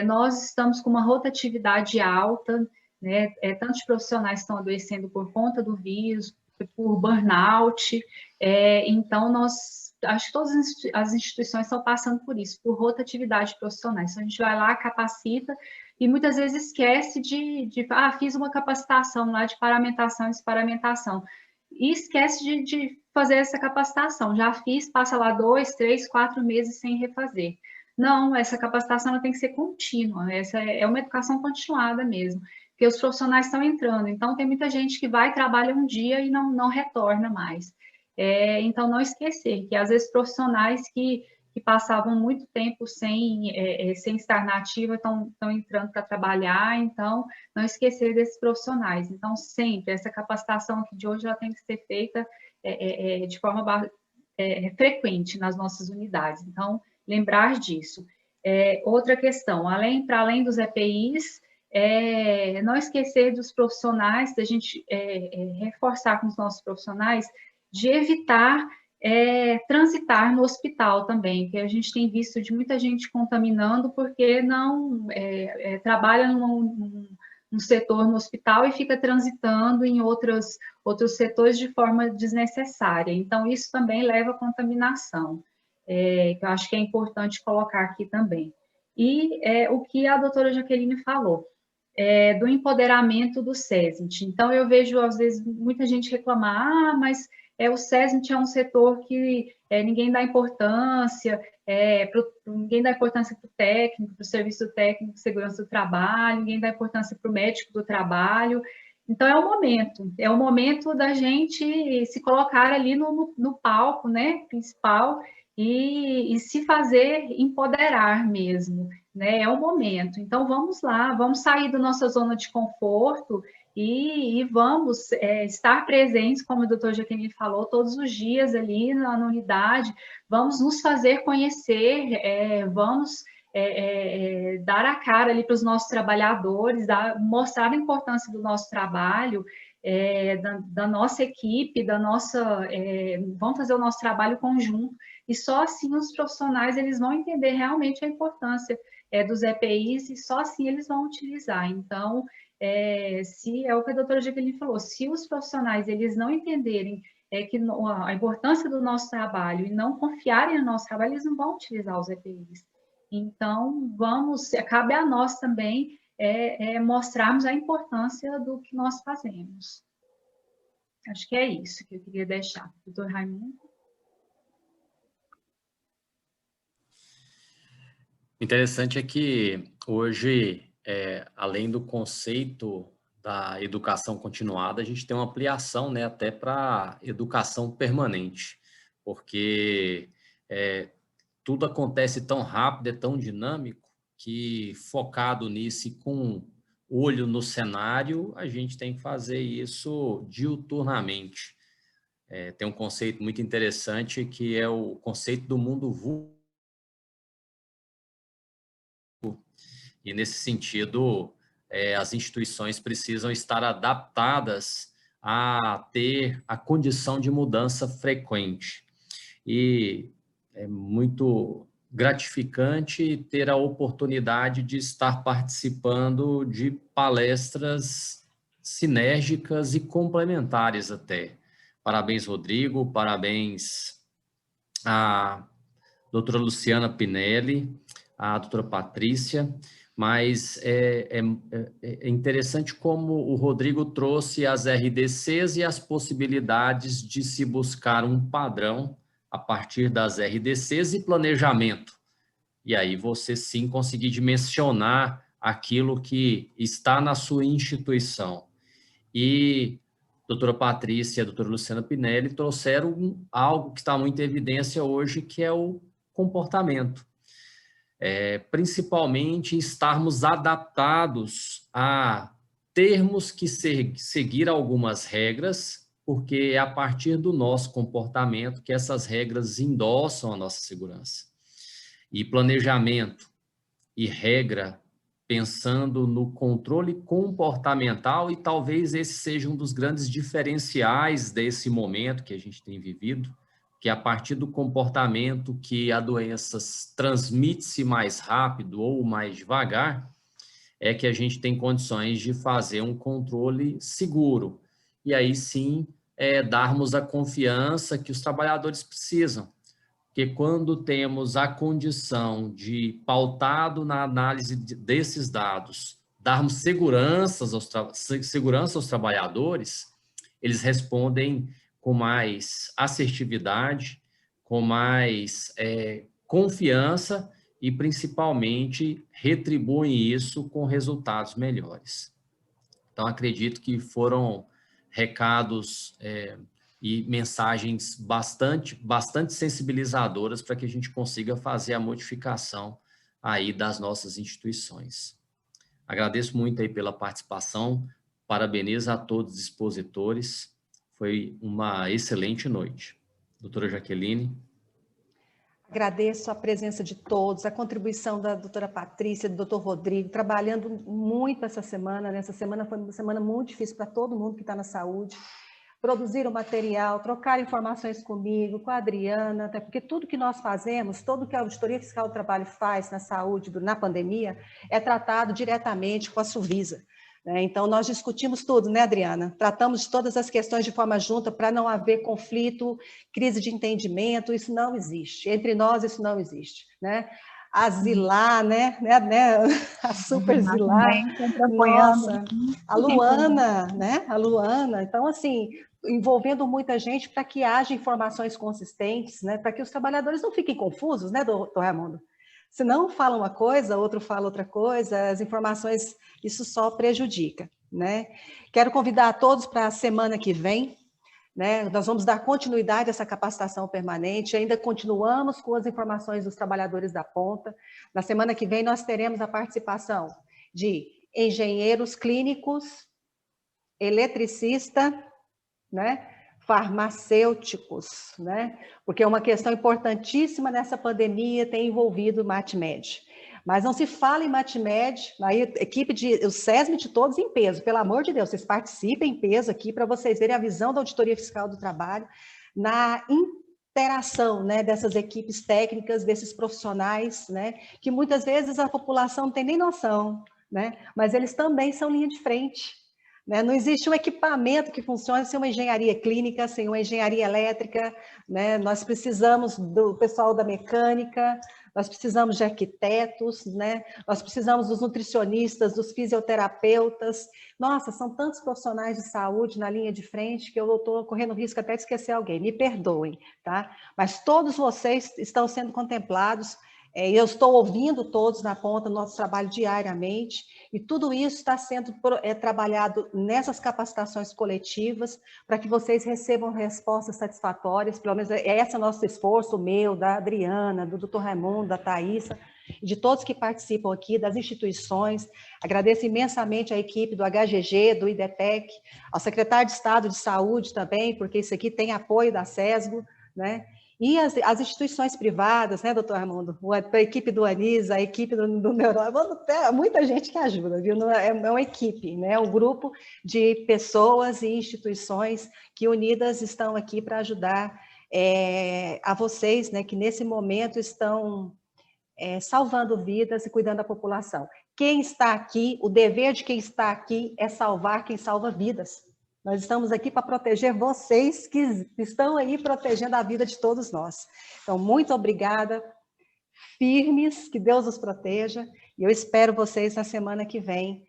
Nós estamos com uma rotatividade alta, né? Tantos profissionais estão adoecendo por conta do vírus, por burnout, então acho que todas as instituições estão passando por isso, por rotatividade profissional. Então, a gente vai lá, capacita, e muitas vezes esquece fiz uma capacitação lá de paramentação e desparamentação, e esquece de fazer essa capacitação. Já fiz, passa lá 2, 3, 4 meses sem refazer. Não, essa capacitação ela tem que ser contínua, essa é uma educação continuada mesmo, porque os profissionais estão entrando, então tem muita gente que vai, trabalha um dia e não retorna mais. Então, não esquecer que, às vezes, profissionais que passavam muito tempo sem estar na ativa estão entrando para trabalhar, então, não esquecer desses profissionais. Então, sempre, essa capacitação aqui de hoje, ela tem que ser feita de forma frequente nas nossas unidades. Então, lembrar disso. Outra questão, para além dos EPIs, não esquecer dos profissionais, da gente reforçar com os nossos profissionais, de evitar transitar no hospital também, que a gente tem visto de muita gente contaminando porque não trabalha num setor no hospital e fica transitando em outros setores de forma desnecessária. Então, isso também leva à contaminação, que eu acho que é importante colocar aqui também. E o que a doutora Jaqueline falou, do empoderamento do SESMIT. Então, eu vejo, às vezes, muita gente reclamar, mas o SESMIT é um setor que ninguém dá importância, ninguém dá importância para o técnico, para o serviço técnico de segurança do trabalho, ninguém dá importância para o médico do trabalho. Então, é o momento da gente se colocar ali no palco, né, principal, e se fazer empoderar mesmo, né? É o momento. Então, vamos lá, vamos sair da nossa zona de conforto e vamos estar presentes, como o doutor Jaqueline falou, todos os dias ali na unidade, vamos nos fazer conhecer, vamos dar a cara ali para os nossos trabalhadores, mostrar a importância do nosso trabalho, da nossa equipe, vamos fazer o nosso trabalho conjunto, e só assim os profissionais eles vão entender realmente a importância dos EPIs, e só assim eles vão utilizar. Então, se é o que a doutora Jaqueline falou, se os profissionais eles não entenderem a importância do nosso trabalho e não confiarem no nosso trabalho, eles não vão utilizar os EPIs. Então, cabe a nós também mostrarmos a importância do que nós fazemos. Acho que é isso que eu queria deixar. Doutor Raimundo? Interessante é que hoje, além do conceito da educação continuada, a gente tem uma ampliação, né, até para educação permanente, porque tudo acontece tão rápido, é tão dinâmico, que focado nisso e com olho no cenário, a gente tem que fazer isso diuturnamente. Tem um conceito muito interessante que é o conceito do mundo vulgo. E, nesse sentido, as instituições precisam estar adaptadas a ter a condição de mudança frequente. E é muito gratificante ter a oportunidade de estar participando de palestras sinérgicas e complementares até. Parabéns, Rodrigo, parabéns à doutora Luciana Pinelli, à doutora Patrícia, mas é interessante como o Rodrigo trouxe as RDCs e as possibilidades de se buscar um padrão a partir das RDCs e planejamento. E aí você sim conseguir dimensionar aquilo que está na sua instituição. E a doutora Patrícia e a doutora Luciana Pinelli trouxeram algo que está muito em evidência hoje, que é o comportamento. Principalmente estarmos adaptados a termos que seguir algumas regras, porque é a partir do nosso comportamento que essas regras endossam a nossa segurança. E planejamento e regra, pensando no controle comportamental, e talvez esse seja um dos grandes diferenciais desse momento que a gente tem vivido, que a partir do comportamento que a doença transmite-se mais rápido ou mais devagar, é que a gente tem condições de fazer um controle seguro. E aí sim, darmos a confiança que os trabalhadores precisam. Porque quando temos a condição de, pautado na análise desses dados, darmos segurança aos trabalhadores, eles respondem com mais assertividade, com mais confiança e, principalmente, retribuem isso com resultados melhores. Então, acredito que foram recados e mensagens bastante sensibilizadoras para que a gente consiga fazer a modificação aí das nossas instituições. Agradeço muito aí pela participação, parabenizo a todos os expositores. Foi uma excelente noite. Doutora Jaqueline. agradeço a presença de todos, a contribuição da doutora Patrícia, do doutor Rodrigo, trabalhando muito essa semana, né? Essa semana foi uma semana muito difícil para todo mundo que está na saúde. Produziram material, trocaram informações comigo, com a Adriana, até porque tudo que nós fazemos, tudo que a Auditoria Fiscal do Trabalho faz na saúde, na pandemia, é tratado diretamente com a Suvisa. Então, nós discutimos tudo, né, Adriana? Tratamos todas as questões de forma junta para não haver conflito, crise de entendimento, isso não existe. Entre nós, isso não existe, né? A Zilá, né? A Super Zilá, nossa, a Luana, né? A Luana. Então, assim, envolvendo muita gente para que haja informações consistentes, né? Para que os trabalhadores não fiquem confusos, né, doutor Raimundo? Se não fala uma coisa, outro fala outra coisa, as informações, isso só prejudica, né? Quero convidar a todos para a semana que vem, né? Nós vamos dar continuidade a essa capacitação permanente, ainda continuamos com as informações dos trabalhadores da ponta. Na semana que vem nós teremos a participação de engenheiros clínicos, eletricista, né? Farmacêuticos, né? Porque é uma questão importantíssima nessa pandemia, tem envolvido o MatMed. Mas não se fala em MatMed, aí equipe o SESMIT todos em peso, pelo amor de Deus, vocês participem em peso aqui para vocês verem a visão da Auditoria Fiscal do Trabalho na interação, né, dessas equipes técnicas, desses profissionais, né, que muitas vezes a população não tem nem noção, né, mas eles também são linha de frente. Não existe um equipamento que funcione sem uma engenharia clínica, sem uma engenharia elétrica, né? Nós precisamos do pessoal da mecânica, nós precisamos de arquitetos, né? Nós precisamos dos nutricionistas, dos fisioterapeutas. Nossa, são tantos profissionais de saúde na linha de frente que eu estou correndo risco até de esquecer alguém, me perdoem, tá? Mas todos vocês estão sendo contemplados. Eu estou ouvindo todos na ponta do nosso trabalho diariamente, e tudo isso está sendo trabalhado nessas capacitações coletivas, para que vocês recebam respostas satisfatórias, pelo menos esse é o nosso esforço, o meu, da Adriana, do Dr. Raimundo, da Thaísa, e de todos que participam aqui, das instituições. Agradeço imensamente à equipe do HGG, do IDETEC, ao secretário de Estado de Saúde também, porque isso aqui tem apoio da SESGO, né? E as instituições privadas, né, doutor Raimundo? A equipe do ANISA, a equipe do Neurônio, muita gente que ajuda, viu? É uma equipe, né? Um grupo de pessoas e instituições que unidas estão aqui para ajudar a vocês, né, que nesse momento estão salvando vidas e cuidando da população. Quem está aqui, o dever de quem está aqui é salvar quem salva vidas. Nós estamos aqui para proteger vocês que estão aí protegendo a vida de todos nós. Então, muito obrigada, firmes, que Deus os proteja, e eu espero vocês na semana que vem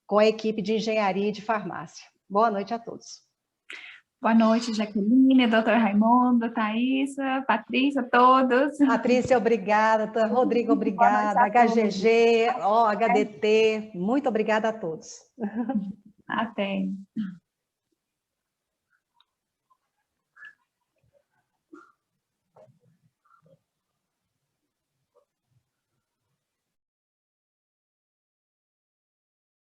com a equipe de engenharia e de farmácia. Boa noite a todos. Boa noite, Jaqueline, doutor Raimundo, Thaísa, Patrícia, todos. Patrícia, obrigada. Rodrigo, obrigada. HGG, HDT, muito obrigada a todos. Até.